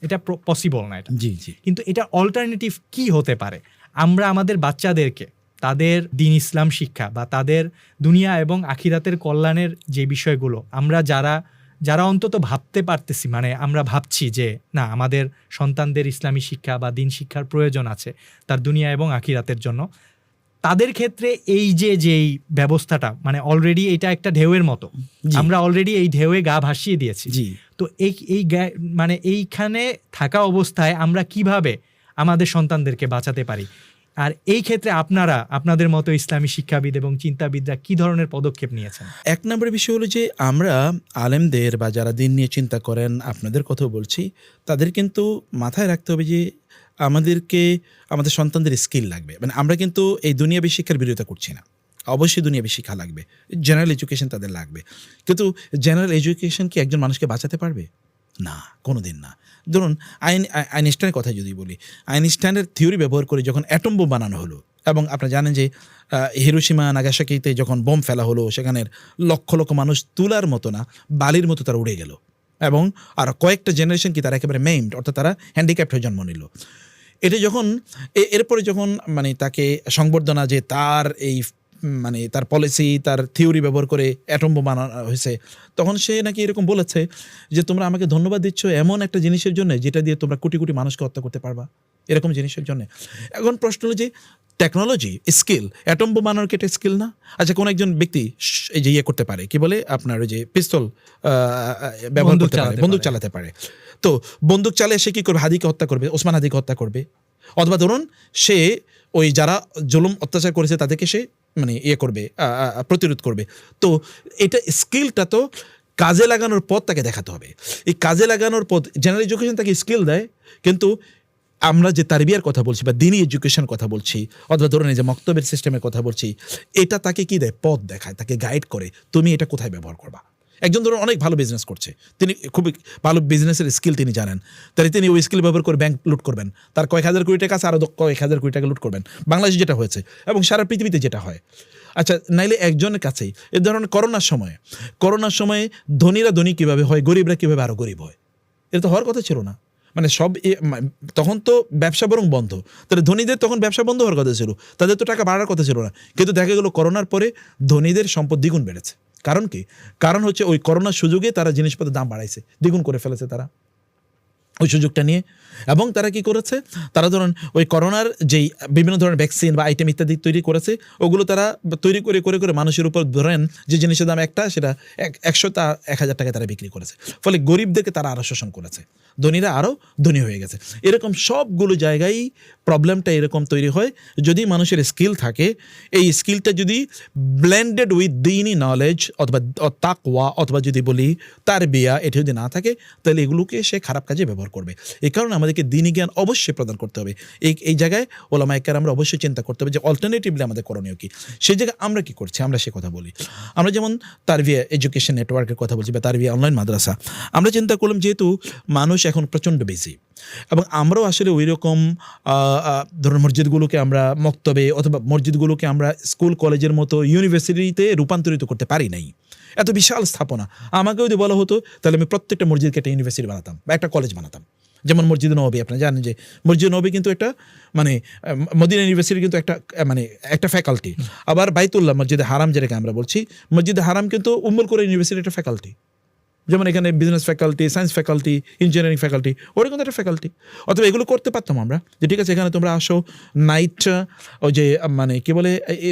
এটা পসিবল না এটা। জি জি। কিন্তু এটা অল্টারনেটিভ কি হতে পারে? আমরা আমাদের বাচ্চাদেরকে তাদের দ্বীন ইসলাম শিক্ষা বা তাদের দুনিয়া এবং আখিরাতের কল্যাণের যে বিষয়গুলো আমরা যারা অন্তত ভাবতে পারতেছি, মানে আমরা ভাবছি যে না আমাদের সন্তানদের ইসলামী শিক্ষা বা দ্বীন শিক্ষার প্রয়োজন আছে তার দুনিয়া এবং আখিরাতের জন্য, তাদের ক্ষেত্রে এই যেই ব্যবস্থাটা মানে অলরেডি এটা একটা ঢেউয়ের মতো, আমরা অলরেডি এই ঢেউয়ে গা ভাসিয়ে দিয়েছি। তো এই মানে এইখানে থাকা অবস্থায় আমরা কিভাবে আমাদের সন্তানদেরকে বাঁচাতে পারি? আর এই ক্ষেত্রে আপনাদের মতো ইসলামী শিক্ষাবিদ এবং চিন্তাবিদরা কি ধরনের পদক্ষেপ নিয়েছেন? এক নম্বর বিষয় হলো যে আমরা আলেমদের বা যারা দিন নিয়ে চিন্তা করেন আপনাদের কথা বলছি, তাদের কিন্তু মাথায় রাখতে হবে যে আমাদের সন্তানদের স্কিল লাগবে। মানে আমরা কিন্তু এই দুনিয়াবী শিক্ষার বিরোধিতা করছি না, অবশ্যই দুনিয়াবী শিক্ষা লাগবে, জেনারেল এডুকেশন তাদের লাগবে। কিন্তু জেনারেল এডুকেশন কি একজন মানুষকে বাঁচাতে পারবে? না, কোনো দিন না। ধরুন আইনস্টাইনের কথা যদি বলি, আইনস্টাইনের থিওরি ব্যবহার করে যখন অ্যাটম বোম বানানো হলো, এবং আপনারা জানেন যে হিরোশিমা নাগাসাকিতে যখন বোম ফেলা হলো, সেখানের লক্ষ লক্ষ মানুষ তুলার মতো না বালির মতো তারা উড়ে গেল, এবং আর কয়েকটা জেনারেশন কি তারা একেবারে মেইমড, অর্থাৎ তারা হ্যান্ডিক্যাপ্ট হয়ে জন্ম নিল। এটা যখন এরপরে যখন মানে তাকে সংবর্ধনা যে তার এই মানে তার পলিসি তার থিওরি ব্যবহার করে অ্যাটম বোম বানানো হয়েছে, তখন সে নাকি এরকম বলেছে যে তোমরা আমাকে ধন্যবাদ দিচ্ছ এমন একটা জিনিসের জন্য যেটা দিয়ে তোমরা কোটি কোটি মানুষকে হত্যা করতে পারবা, এরকম জিনিসের জন্য। এখন প্রশ্ন হলো যে টেকনোলজি স্কিল, অ্যাটম বোম বানানোর কি এটা স্কিল না? আচ্ছা, কোনো একজন ব্যক্তি এই যে করতে পারে, কি বলে আপনার ওই যে পিস্তল ব্যবহার করতে পারে, বন্দুক চালাতে পারে, তো বন্দুক চালিয়ে সে কী করবে? হাদিকে হত্যা করবে, ওসমান হাদিকে হত্যা করবে। অথবা ধরুন সে ওই যারা জুলুম অত্যাচার করেছে তাদেরকে সে মানে করবে, প্রতিরোধ করবে। তো এটা স্কিলটা তো কাজে লাগানোর পথ তাকে দেখাতে হবে। এই কাজে লাগানোর পথ জেনারেল এডুকেশন তাকে স্কিল দেয়, কিন্তু আমরা যে তারবিয়ার কথা বলছি বা দিনী এডুকেশন কথা বলছি, অথবা ধরুন এই যে মক্তবের সিস্টেমের কথা বলছি, এটা তাকে কি দেয়? পথ দেখায়, তাকে গাইড করে তুমি এটা কোথায় ব্যবহার করবা। একজন ধরুন অনেক ভালো বিজনেস করছে, তিনি খুবই ভালো বিজনেসের স্কিল তিনি জানেন, তাহলে তিনি ওই স্কিল ব্যবহার করে ব্যাংক লুট করবেন, তার কয়েক হাজার কোটি টাকা আছে, আরও কয়েক হাজার কোটি টাকা লুট করবেন। বাংলাদেশে যেটা হয়েছে এবং সারা পৃথিবীতে যেটা হয়। আচ্ছা, নাইলে একজনের কাছেই এ ধরনের করোনার সময়ে ধনীরা ধনী কীভাবে হয়, গরিবরা কীভাবে আরও গরিব হয়, এটা তো হওয়ার কথা ছিল না। মানে সব তখন তো ব্যবসা বরং বন্ধ, তাহলে ধনীদের তখন ব্যবসা বন্ধ হওয়ার কথা ছিল, তাদের তো টাকা বাড়ার কথা ছিল না। কিন্তু দেখা গেলো করোনার পরে ধনীদের সম্পদ দ্বিগুণ বেড়েছে। কারণ কি? কারণ হচ্ছে ওই করোনার সুযোগে তারা জিনিসপত্রের দাম বাড়াইছে, দ্বিগুণ করে ফেলেছে তারা ওই সুযোগটা নিয়ে। এবং তারা কি করেছে? তারা ধরুন ওই করোনার যেই বিভিন্ন ধরনের ভ্যাকসিন বা আইটেম ইত্যাদি তৈরি করেছে, ওগুলো তারা তৈরি করে করে করে মানুষের উপর ধরেন যে জিনিসের দাম একটা, সেটা 100 তা 1000 টাকায় তারা বিক্রি করেছে। ফলে গরিবদেরকে তারা আরও শোষণ করেছে, ধনীরা আরও ধনী হয়ে গেছে। এরকম সবগুলো জায়গায় প্রবলেমটা এরকম তৈরি হয় যদি মানুষের স্কিল থাকে, এই স্কিলটা যদি ব্লেন্ডেড উইথ দীনি নলেজ অথবা তাকওয়া অথবা যদি বলি তারবিয়া, এটা যদি না থাকে, তাহলে এগুলোকে সে খারাপ কাজে ব্যবহার করবে। এই কারণে আমাদেরকে দ্বীনি জ্ঞান অবশ্যই প্রদান করতে হবে। এই জায়গায় ওলামায়ে কেরামরা অবশ্যই চিন্তা করতে হবে যে অল্টারনেটিভলি আমাদের করণীয় কী। সেই জায়গায় আমরা কী করছি, আমরা সে কথা বলি। আমরা যেমন তারবিয়া এডুকেশন নেটওয়ার্কের কথা বলছি বা তারবিয়া অনলাইন মাদ্রাসা, আমরা চিন্তা করলাম যেহেতু মানুষ এখন প্রচণ্ড বিজি এবং আমরাও আসলে ওই রকম ধরুন মসজিদগুলোকে আমরা মক্তবে অথবা মসজিদগুলোকে আমরা স্কুল কলেজের মতো ইউনিভার্সিটিতে রূপান্তরিত করতে পারি নাই। এত বিশাল স্থাপনা, আমাকে যদি বলা হতো তাহলে আমি প্রত্যেকটা মসজিদকে একটা ইউনিভার্সিটি বানাতাম বা একটা কলেজ বানাতাম। যেমন মসজিদ নববী, আপনারা জানেন যে মসজিদ নববী কিন্তু একটা মানে মদিনা ইউনিভার্সিটি কিন্তু একটা ফ্যাকাল্টি। আবার বাইতুল্লাহ মসজিদে হারাম যেটাকে আমরা বলছি, মসজিদে হারাম কিন্তু উম্মুল কোরআন ইউনিভার্সিটি একটা ফ্যাকাল্টি। যেমন এখানে business faculty, science faculty, engineering faculty, ওটা কিন্তু একটা ফ্যাকাল্টি। অথবা এগুলো করতে পারতাম আমরা যে ঠিক আছে এখানে তোমরা আসো, নাইট ওই যে মানে কী বলে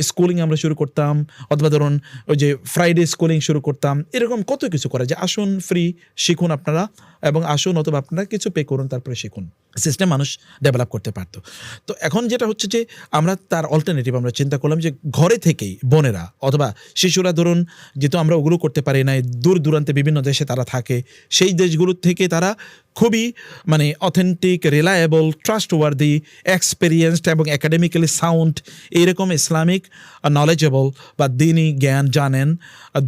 স্কুলিং আমরা শুরু করতাম, অথবা ধরুন ওই যে ফ্রাইডে স্কুলিং শুরু করতাম। এরকম কত কিছু করা যে আসুন ফ্রি শিখুন আপনারা, এবং আসুন অথবা আপনারা কিছু পে করুন তারপরে শিখুন। সিস্টেম মানুষ ডেভেলপ করতে পারতো। তো এখন যেটা হচ্ছে যে আমরা তার অল্টারনেটিভ আমরা চিন্তা করলাম যে ঘরে থেকেই বোনেরা অথবা শিশুরা ধরুন, যেহেতু আমরা ওগুলো করতে পারি না, দূর দূরান্তে বিভিন্ন দেশে তারা থাকে, সেই দেশগুলোর থেকে তারা খুবই মানে অথেন্টিক, রিলায়েবল, ট্রাস্টওয়ার্দি, এক্সপেরিয়েন্সড এবং একাডেমিক্যালি সাউন্ড এইরকম ইসলামিক নলেজেবল বা দিনই জ্ঞান জানেন,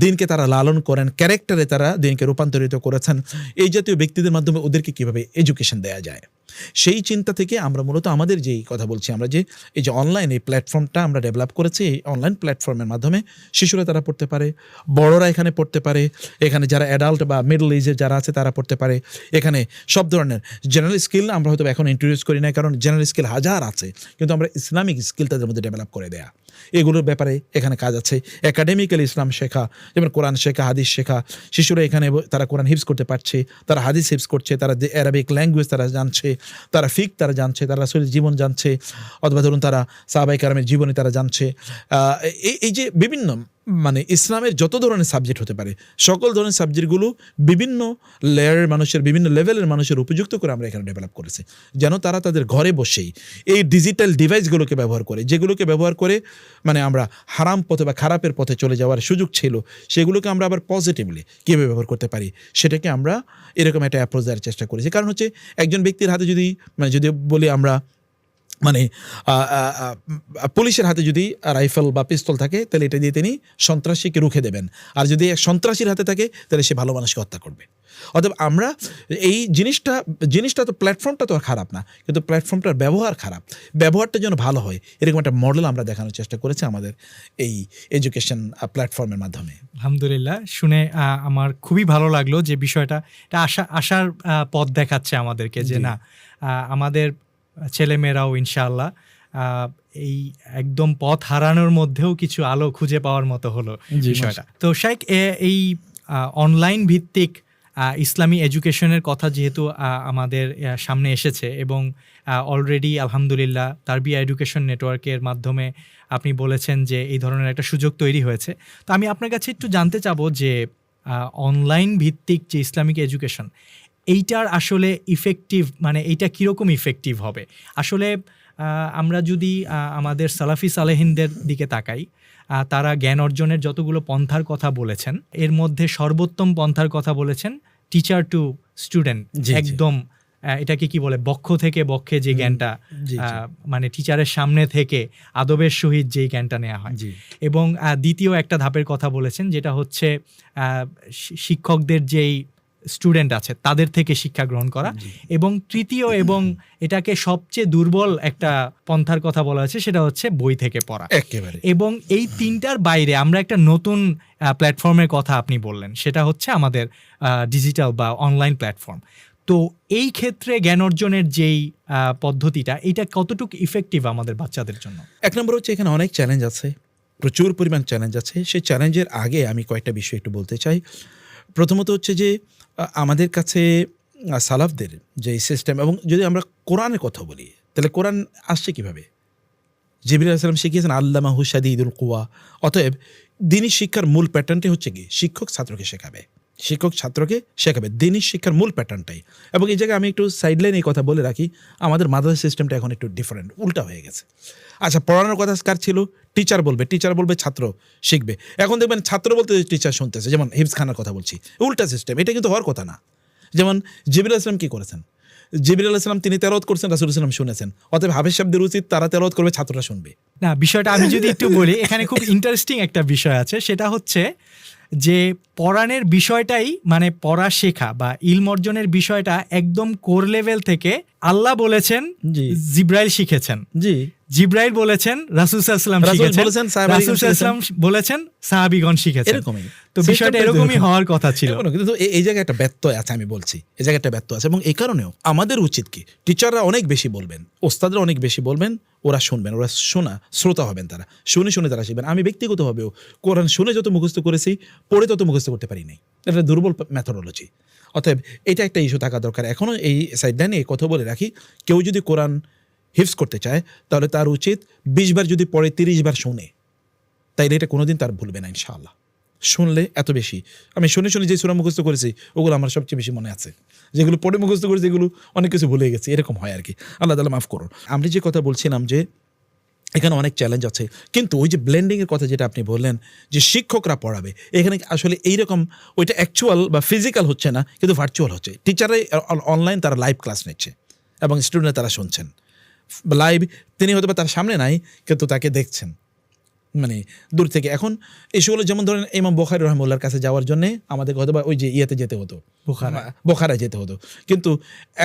দিনকে তারা লালন করেন, ক্যারেক্টারে তারা দিনকে রূপান্তরিত করেছেন, এই জাতীয় ব্যক্তিদের মাধ্যমে ওদেরকে কীভাবে এডুকেশন দেওয়া যায়, সেই চিন্তা থেকে আমরা মূলত আমাদের যেই কথা বলছি, আমরা যে এই যে অনলাইন এই প্ল্যাটফর্মটা আমরা ডেভেলপ করেছি, এই অনলাইন প্ল্যাটফর্মের মাধ্যমে শিশুরা তারা পড়তে পারে, বড়রা এখানে পড়তে পারে, এখানে যারা অ্যাডাল্ট বা মিডল এজের যারা আছে তারা পড়তে পারে। এখানে সব ধরনের জেনারেল স্কিল আমরা হয়তো এখন ইন্ট্রোডিউস করি না, কারণ জেনারেল স্কিল হাজার আছে, কিন্তু আমরা ইসলামিক স্কিল তাদের মধ্যে ডেভেলপ করে দেয়া, এগুলোর ব্যাপারে এখানে কাজ আছে। একাডেমিক্যাল ইসলাম শেখা, যেমন কোরআন শেখা, হাদিস শেখা, শিশুরা এখানে তারা কোরআন হিফজ করতে পারছে, তারা হাদিস হিফজ করছে, তারা অ্যারাবিক ল্যাঙ্গুয়েজ তারা জানছে, তারা ফিক তারা জানছে, তারা রাসূলের জীবন জানছে, অথবা ধরুন তারা সাহাবায়ে কেরামের জীবনী তারা জানছে। এই যে বিভিন্ন মানে ইসলামের যত ধরনের সাবজেক্ট হতে পারে, সকল ধরনের সাবজেক্টগুলো বিভিন্ন লেয়ারের মানুষের, বিভিন্ন লেভেলের মানুষের উপযুক্ত করে আমরা এখানে ডেভেলপ করেছি, যেন তারা তাদের ঘরে বসেই এই ডিজিটাল ডিভাইসগুলোকে ব্যবহার করে, যেগুলোকে ব্যবহার করে মানে আমরা হারাম পথে বা খারাপের পথে চলে যাওয়ার সুযোগ ছিল, সেগুলোকে আমরা আবার পজিটিভলি কীভাবে ব্যবহার করতে পারি সেটাকে আমরা এরকম একটা অ্যাপ্রোচ দেওয়ার চেষ্টা করেছি। কারণ হচ্ছে একজন ব্যক্তির হাতে যদি মানে যদি বলি আমরা মানে পুলিশের হাতে যদি রাইফেল বা পিস্তল থাকে তাহলে এটা দিয়ে তিনি সন্ত্রাসীকে রুখে দেবেন, আর যদি এক সন্ত্রাসীর হাতে থাকে তাহলে সে ভালো মানুষকে হত্যা করবে। অতএব আমরা এই জিনিসটা তো প্ল্যাটফর্মটা তো খারাপ না, কিন্তু প্ল্যাটফর্মটার ব্যবহার খারাপ, ব্যবহারটা যেন ভালো হয় এরকম একটা মডেল আমরা দেখানোর চেষ্টা করেছি আমাদের এই এডুকেশন প্ল্যাটফর্মের মাধ্যমে। আলহামদুলিল্লাহ, শুনে আমার খুবই ভালো লাগলো যে বিষয়টা আশার পথ দেখাচ্ছে আমাদেরকে, যে না আমাদের ছেলেমেয়েরাও ইনশাআল্লাহ এই একদম পথ হারানোর মধ্যেও কিছু আলো খুঁজে পাওয়ার মতো হলো বিষয়টা। তো শাইখ, এই অনলাইন ভিত্তিক ইসলামী এডুকেশনের কথা যেহেতু আমাদের সামনে এসেছে এবং অলরেডি আলহামদুলিল্লাহ তারবিয়া এডুকেশন নেটওয়ার্কের মাধ্যমে আপনি বলেছেন যে এই ধরনের একটা সুযোগ তৈরি হয়েছে, তো আমি আপনার কাছে একটু জানতে চাবো যে অনলাইন ভিত্তিক যে ইসলামিক এডুকেশন, এইটার আসলে ইফেক্টিভ মানে এইটা কীরকম ইফেক্টিভ হবে? আসলে আমরা যদি আমাদের সালাফি সালেহিনদের দিকে তাকাই, তারা জ্ঞান অর্জনের যতগুলো পন্থার কথা বলেছেন, এর মধ্যে সর্বোত্তম পন্থার কথা বলেছেন টিচার টু স্টুডেন্ট, একদম এটাকে কি বলে বক্ষ থেকে বক্ষে যে জ্ঞানটা, মানে টিচারের সামনে থেকে আদবের সহিত যেই জ্ঞানটা নেওয়া হয়। এবং দ্বিতীয় একটা ধাপের কথা বলেছেন যেটা হচ্ছে শিক্ষকদের যেই স্টুডেন্ট আছে তাদের থেকে শিক্ষা গ্রহণ করা, এবং তৃতীয় এবং এটাকে সবচেয়ে দুর্বল একটা পন্থার কথা বলা হয়েছে সেটা হচ্ছে বই থেকে পড়া একেবারে। এবং এই তিনটার বাইরে আমরা একটা নতুন প্ল্যাটফর্মের কথা আপনি বললেন, সেটা হচ্ছে আমাদের ডিজিটাল বা অনলাইন প্ল্যাটফর্ম। তো এই ক্ষেত্রে জ্ঞান অর্জনের যেই পদ্ধতিটা, এটা কতটুকু ইফেক্টিভ আমাদের বাচ্চাদের জন্য? এক নম্বর হচ্ছে এখানে অনেক চ্যালেঞ্জ আছে, প্রচুর পরিমাণ চ্যালেঞ্জ আছে। সেই চ্যালেঞ্জের আগে আমি কয়েকটা বিষয় একটু বলতে চাই। প্রথমত হচ্ছে যে আমাদের কাছে সালাফদের যে সিস্টেম, এবং যদি আমরা কোরআনের কথা বলি তাহলে কোরআন আসছে কীভাবে? জিবরিল আলাইহিস সালাম শিখিয়েছেন আল্লামাহু শাদীদুল কুওয়া। অতএব দ্বীনি শিক্ষার মূল প্যাটার্নটি হচ্ছে কি, শিক্ষক ছাত্রকে শেখাবে, শিক্ষক ছাত্রকে শেখাবে, দ্বীনি শিক্ষার মূল প্যাটার্নটাই। এবং এই জায়গায় আমি একটু সাইডলাইন এই কথা বলে রাখি, আমাদের মাদ্রাসা সিস্টেমটা এখন একটু ডিফারেন্ট, উল্টা হয়ে গেছে। আচ্ছা, পড়ানোর কথা কার ছিল? টিচার বলবে, ছাত্র শিখবে। এখন দেখবেন ছাত্র বলতে টিচার শুনতেছে, যেমন হিফজ খানার কথা বলছি, উল্টা সিস্টেম। এটা কিন্তু হওয়ার কথা না। যেমন জিবরিল আলাইহিস সালাম কী করেছেন? জিবরিল আলাইহিস সালাম তিনি তেলাওয়াত করছেন, রাসূল সাল্লাল্লাহু আলাইহি ওয়াসাল্লাম শুনেছেন। অতএব হাফেজ সাহেবদের উচিত তারা তেলাওয়াত করবে, ছাত্ররা শুনবে। না, বিষয়টা আমি যদি একটু বলি, এখানে খুব ইন্টারেস্টিং একটা বিষয় আছে, সেটা হচ্ছে যে পড়ানের বিষয়টাই মানে পড়া শেখা বা ইলম অর্জনের বিষয়টা একদম কোর লেভেল থেকে আল্লাহ বলেছেন, জি জিব্রাইল শিখেছেন, জি জিব্রাইল বলেছেন, রাসূল সাল্লাল্লাহু আলাইহি ওয়াসাল্লাম রাসূল শিখেছেন, বলেছেন, সাহাবাগণ রাসূল সাল্লাল্লাহু আলাইহি ওয়াসাল্লাম বলেছেন, সাহাবীগণ শিখেছেন। এরকমই তো বিষয়টা এরকমই হওয়ার কথা ছিল। কিন্তু এই জায়গায় একটা ব্যত্যয় আছে, আমি বলছি এই জায়গায় একটা ব্যত্যয় আছে, এবং এই কারণেও আমাদের উচিত কি, টিচাররা অনেক বেশি বলবেন, ওস্তাদরা অনেক বেশি বলবেন, ওরা শুনবেন, ওরা শ্রোতা হবেন, তারা শুনে শুনে তারা শিখবেন। আমি ব্যক্তিগতভাবেও কোরআন শুনে যত মুখস্থ করেছি, পড়ে তত মুখস্থ করতে পারি নাই। এটা দুর্বল মেথোডোলজি। অতএব এটা একটা ইস্যু থাকা দরকার। এখনও এই সাইডলাইনে এই কথা বলে রাখি, কেউ যদি কোরআন হিফজ করতে চায় তাহলে তার উচিত 20 বার যদি পড়ে 30 বার শুনে, তাইলে এটা কোনোদিন তার ভুলবে না ইনশাআল্লাহ। শুনলে এত বেশি, আমি শুনে শুনে যে সূরা মুখস্থ করেছি ওগুলো আমার সবচেয়ে বেশি মনে আছে, যেগুলো পড়ে মুখস্থ করেছি এগুলো অনেক কিছু ভুলে গেছি, এরকম হয় আর কি। আল্লাহ তাআলা মাফ করুন। আমরা যে কথা বলছিলাম যে এখানে অনেক চ্যালেঞ্জ আছে, কিন্তু ওই যে ব্লেন্ডিংয়ের কথা যেটা আপনি বললেন যে শিক্ষকরা পড়াবে, এখানে আসলে এইরকম ওইটা অ্যাকচুয়াল বা ফিজিক্যাল হচ্ছে না, কিন্তু ভার্চুয়াল হচ্ছে। টিচাররাই অনলাইন তারা লাইভ ক্লাস নিচ্ছে এবং স্টুডেন্টরা তারা শুনছেন লাইভ। তিনি হয়তো বা তার সামনে নাই, কিন্তু তাকে দেখছেন মানে দূর থেকে। এখন এসবগুলো যেমন ধরেন ইমাম বুখারী রাহিমাহুল্লাহর কাছে যাওয়ার জন্য আমাদের হয়তো বা ওই যে ইয়েতে যেতে হতো, বোখারায় যেতে হতো, কিন্তু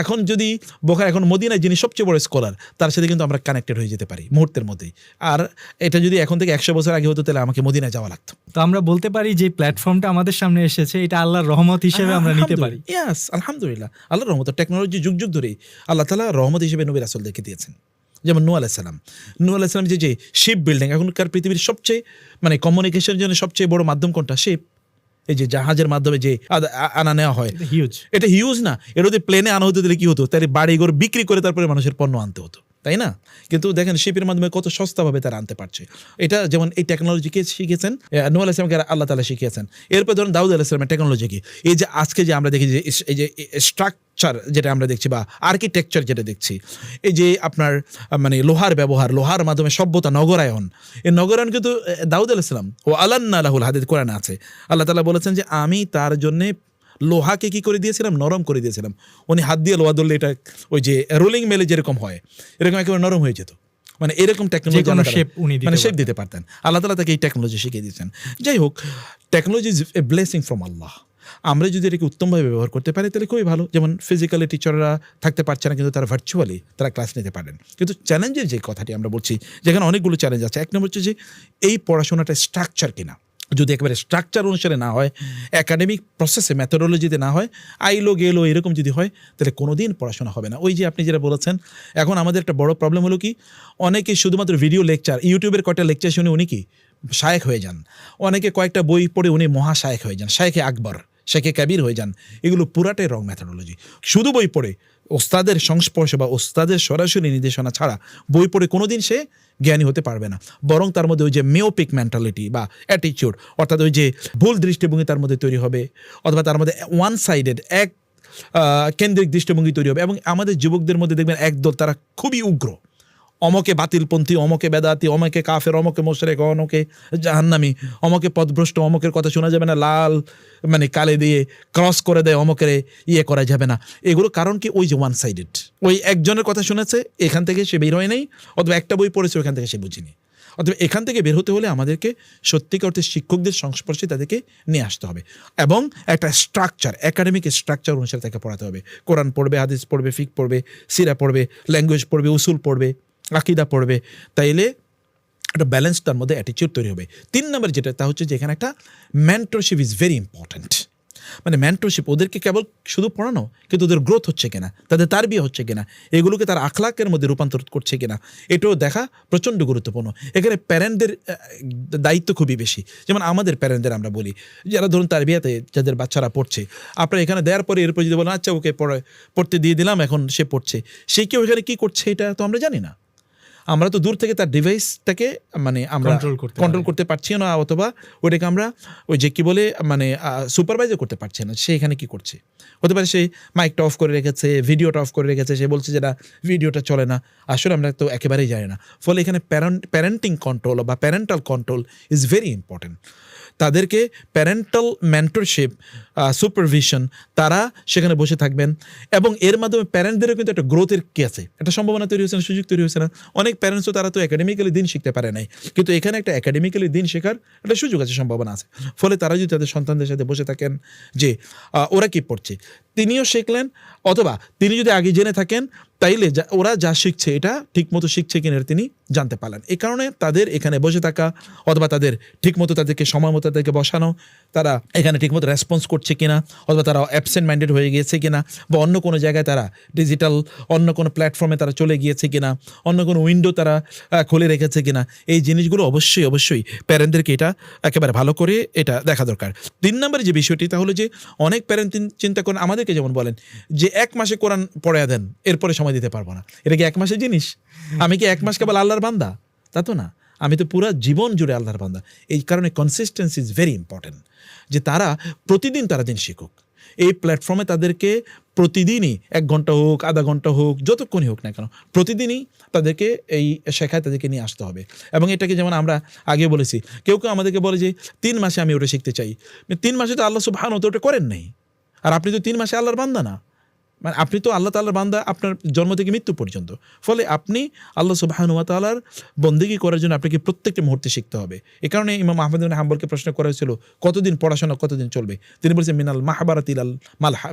এখন যদি বোখারা, এখন মদিনায় যিনি সবচেয়ে বড় স্কলার, তার সাথে কিন্তু আমরা কানেক্টেড হয়ে যেতে পারি মুহূর্তের মধ্যেই। আর এটা যদি এখন থেকে 100 বছর আগে হতো তাহলে আমাকে মদিনায় যাওয়া লাগতো। তো আমরা বলতে পারি যে প্ল্যাটফর্মটা আমাদের সামনে এসেছে, এটা আল্লাহর রহমত হিসেবে আমরা নিতে পারি। ইয়াস, আলহামদুলিল্লাহ, আল্লাহর রহমত। টেকনোলজি যুগ যুগ ধরেই আল্লাহ তাআলা রহমত হিসেবে নবী রাসূলদেরকে দিয়েছেন। যেমন নূহ আলাইহিস সালাম যে শিপ বিল্ডিং, এখনকার পৃথিবীর সবচেয়ে মানে কমিউনিকেশনের জন্য সবচেয়ে বড় মাধ্যম কোনটা? শিপ। এই যে জাহাজের মাধ্যমে যে আনা নেওয়া হয়, হিউজ। এটা হিউজ না, এটা যদি প্লেনে আনা হতো তাহলে কি হতো, তাহলে বাড়িঘর বিক্রি করে তারপরে মানুষের পণ্য আনতে হতো, তাই না? কিন্তু দেখেন শিপের মাধ্যমে কত সস্তাভাবে তারা আনতে পারছে। এটা যেমন এই টেকনোলজিকে শিখেছেন নূহ আলাইহিস সালামকে আল্লাহ তাআলা শিখিয়েছেন। এরপর ধরুন দাউদ আলাইহিস সালামের টেকনোলজি কি, এই যে আজকে যে আমরা দেখি যে এই যে স্ট্রাকচার যেটা আমরা দেখছি বা আর্কিটেকচার যেটা দেখছি, এই যে আপনার মানে লোহার ব্যবহার, লোহার মাধ্যমে সভ্যতা, নগরায়ন, এই নগরায়ন কিন্তু দাউদ আলাইহিস সালাম ও আলান্না লাহুল হাদিদ কোরআনে আছে। আল্লাহ তাআলা বলেছেন যে আমি তার জন্যে লোহাকে কি করে দিয়েছিলাম, নরম করে দিয়েছিলাম। উনি হাত দিয়ে লোহা ধরলে এটা ওই যে রোলিং মেলে যেরকম হয় এরকম একেবারে নরম হয়ে যেত। মানে এরকম টেকনোলজি মানে শেপ দিতে পারতেন। আল্লাহ তাআলা তাকে এই টেকনোলজি শিখিয়ে দিয়েছেন। যাই হোক, technology is a blessing from Allah. আমরা যদি এটাকে উত্তমভাবে ব্যবহার করতে পারি তাহলে খুবই ভালো। যেমন ফিজিক্যালি টিচাররা থাকতে পারছে না, কিন্তু তারা ভার্চুয়ালি তারা ক্লাস নিতে পারেন। কিন্তু চ্যালেঞ্জের যে কথাটি আমরা বলছি, যেখানে অনেকগুলো চ্যালেঞ্জ আছে। এক নম্বর হচ্ছে যে এই পড়াশোনাটা স্ট্রাকচার কিনা। যদি একেবারে স্ট্রাকচার অনুসারে না হয়, একাডেমিক প্রসেসে মেথোডোলজিতে না হয়, আইলো গেলো এরকম যদি হয়, তাহলে কোনোদিন পড়াশোনা হবে না। ওই যে আপনি যেটা বলেছেন, এখন আমাদের একটা বড় প্রবলেম হলো কি, অনেকে শুধুমাত্র ভিডিও লেকচার, ইউটিউবের কয়টা লেকচার শুনে উনি কি শায়েখ হয়ে যান, অনেকে কয়েকটা বই পড়ে উনি মহা শায়েখ হয়ে যান, শায়েখে আকবর, শায়েখে কাবির হয়ে যান। এগুলো পুরাটাই রং মেথোডোলজি। শুধু বই পড়ে ওস্তাদের সংস্পর্শে বা ওস্তাদের সরাসরি নির্দেশনা ছাড়া বই পড়ে কোনোদিন সে জ্ঞানী হতে পারবে না। বরং তার মধ্যে ওই যে মিওপিক মেন্টালিটি বা অ্যাটিটিউড, অর্থাৎ ওই যে ভুল দৃষ্টিভঙ্গি তার মধ্যে তৈরি হবে, অথবা তার মধ্যে ওয়ান সাইডেড এক কেন্দ্রিক দৃষ্টিভঙ্গি তৈরি হবে। এবং আমাদের যুবকদের মধ্যে দেখবেন একদল তারা খুবই উগ্র, অমকে বাতিলপন্থী, অমকে বেদাতি, অমকে কাফের, অমকে মোশরেক, অমকে জাহান্নামী, অমকে পথভ্রষ্ট, অমকের কথা শোনা যাবে না, লাল মানে কালে দিয়ে ক্রস করে দেয়, অমকের ইয়ে করা যাবে না। এগুলো কারণ কি, ওই যে ওয়ান সাইডেড, ওই একজনের কথা শুনেছে এখান থেকে সে বের হয় নাই, অথবা একটা বই পড়েছে ওখান থেকে সে বুঝিনি। অথবা এখান থেকে বের হতে হলে আমাদেরকে সত্যিকার অর্থে শিক্ষকদের সংস্পর্শে তাদেরকে নিয়ে আসতে হবে এবং একটা স্ট্রাকচার, একাডেমিক স্ট্রাকচার অনুসারে তাকে পড়াতে হবে। কোরআন পড়বে, হাদিস পড়বে, ফিক পড়বে, সিরা পড়বে, ল্যাঙ্গুয়েজ পড়বে, উসুল পড়বে, আকিদা পড়বে। তাইলে একটা ব্যালেন্স তার মধ্যে অ্যাটিটিউড তৈরি হবে। 3 নম্বর যেটা, তা হচ্ছে যে এখানে একটা মেন্টরশিপ ইজ ভেরি ইম্পর্ট্যান্ট। মানে মেন্টরশিপ, ওদেরকে কেবল শুধু পড়ানো, কিন্তু ওদের গ্রোথ হচ্ছে কিনা, তাদের তারবিয়া হচ্ছে কিনা, এগুলোকে তার আখলাকের মধ্যে রূপান্তর করছে কিনা, এটাও দেখা প্রচণ্ড গুরুত্বপূর্ণ। এখানে প্যারেন্টদের দায়িত্ব খুবই বেশি। যেমন আমাদের প্যারেন্টদের আমরা বলি, যারা ধরুন তারবিয়াতে যাদের বাচ্চারা পড়ছে, আপনারা এখানে দেওয়ার পরে এরপর যদি বলেন আচ্ছা ওকে পড়তে দিয়ে দিলাম, এখন সে পড়ছে, সে কেউ এখানে কী করছে এটা তো আমরা জানি না। আমরা তো দূর থেকে তার ডিভাইসটাকে মানে আমরা কন্ট্রোল করতে পারছি না, অথবা ওইটাকে আমরা ওই যে কি বলে মানে সুপারভাইজার করতে পারছি না। সে এখানে কি করছে, হতে পারে সে মাইকটা অফ করে রেখেছে, ভিডিওটা অফ করে রেখেছে, সে বলছে যে না ভিডিওটা চলে না, আসলে আমরা তো একেবারেই জানি না। ফলে এখানে প্যারেন্টিং কন্ট্রোল বা parental control is very important. তাদেরকে প্যারেন্টাল মেন্টরশিপ, সুপারভিশন, তারা সেখানে বসে থাকবেন এবং এর মাধ্যমে প্যারেন্টদেরও কিন্তু একটা গ্রোথের কি আছে, একটা সম্ভাবনা তৈরি হচ্ছে না, সুযোগ তৈরি হচ্ছে না। অনেক প্যারেন্টসও তারা তো একাডেমিক্যালি দিন শিখতে পারে নাই, কিন্তু এখানে একটা একাডেমিক্যালি দিন শেখার একটা সুযোগ আছে, সম্ভাবনা আছে। ফলে তারা যদি তাদের সন্তানদের সাথে বসে থাকেন যে ওরা কী পড়ছে, তিনিও শিখলেন, অথবা তিনি যদি আগে জেনে থাকেন তাইলে ওরা যা শিখছে এটা ঠিকমতো শিখছে কিনা তিনি জানতে পারলেন। এই কারণে তাদের এখানে বসে থাকা, অথবা তাদের ঠিকমতো তাদেরকে সময় মতো তাদেরকে বসানো, তারা এখানে ঠিকমতো রেসপন্স করছে কিনা, অথবা তারা অ্যাবসেন্ট মাইন্ডেড হয়ে গিয়েছে কিনা, বা অন্য কোনো জায়গায় তারা ডিজিটাল অন্য কোনো প্ল্যাটফর্মে তারা চলে গিয়েছে কিনা, অন্য কোনো উইন্ডো তারা খুলে রেখেছে কিনা, এই জিনিসগুলো অবশ্যই প্যারেন্টদেরকে এটা একেবারে ভালো করে এটা দেখা দরকার। 3 নম্বরে যে বিষয়টি, তাহলে যে অনেক প্যারেন্ট চিন্তা করেন, আমাদেরকে যেমন বলেন যে 1 মাসে কোরআন পড়ায়া দেন, এরপরে সময় দিতে পারবো না। এটা কি 1 মাসের জিনিস? আমি কি 1 মাস কেবল আল্লাহর বান্দা? তা তো না, আমি তো পুরো জীবন জুড়ে আল্লাহর বান্দা। এই কারণে কনসিস্টেন্সি ইজ ভেরি ইম্পর্টেন্ট, যে তারা প্রতিদিন তারা দিন শিখুক। এই প্ল্যাটফর্মে তাদেরকে প্রতিদিনই 1 ঘন্টা হোক, আধা ঘন্টা হোক, যতক্ষণই হোক না কেন, প্রতিদিনই তাদেরকে এই শেখায় তাদেরকে নিয়ে আসতে হবে। এবং এটাকে যেমন আমরা আগে বলেছি, কেউ আমাদেরকে বলে যে 3 মাসে আমি ওটা শিখতে চাই। 3 মাসে তো আল্লাহ সুবহানাহু ওয়া তাআলা ওটা করেন নাই, আর আপনি তো 3 মাসে আল্লাহর বান্দা না, মানে আপনি তো আল্লাহ তাআলার বান্দা আপনার জন্ম থেকে মৃত্যু পর্যন্ত। ফলে আপনি আল্লাহ সুবহানাহু ওয়া তাআলার বন্দেগী করার জন্য আপনাকে প্রত্যেকটা মুহূর্তে শিখতে হবে। এই কারণে ইমাম আহমদ ইবনে হাম্বলকে প্রশ্ন করা হয়েছিল, কতদিন পড়াশোনা কতদিন চলবে? তিনি বলেছেন মিনাল মাহবারাতিল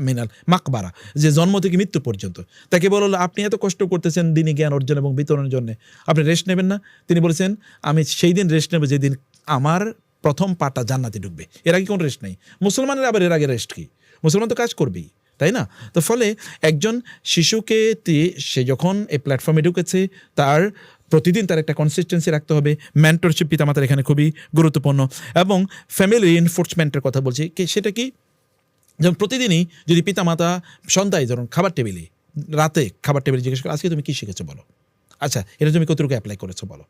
মিনাল মাকবারা, যে জন্ম থেকে মৃত্যু পর্যন্ত। তাকে বলল, আপনি এত কষ্ট করতেছেন দিনী জ্ঞান অর্জন এবং বিতরণের জন্য, আপনি রেস্ট নেবেন না? তিনি বলেছেন, আমি সেই দিন রেস্ট নেব যেদিন আমার প্রথম পাটা জান্নাতে ঢুকবে। এর আগে কোনো রেস্ট নেই। মুসলমানের আবার এর আগে রেস্ট কি? মুসলমান তো কাজ করবেই, তাই না? তো ফলে একজন শিশুকে সে যখন এই প্ল্যাটফর্মে ঢুকেছে, তার প্রতিদিন তার একটা কনসিস্টেন্সি রাখতে হবে। মেন্টরশিপ পিতামাতার এখানে খুবই গুরুত্বপূর্ণ। এবং ফ্যামিলি রিইনফোর্সমেন্টের কথা বলছি, সেটা কি? যেমন প্রতিদিনই যদি পিতামাতা সন্ধ্যায় ধরুন খাবার টেবিলে, রাতে খাবার টেবিলে জিজ্ঞেস করো, আজকে তুমি কী শিখেছো বলো, আচ্ছা এটা তুমি কতটুকু অ্যাপ্লাই করেছো বলো।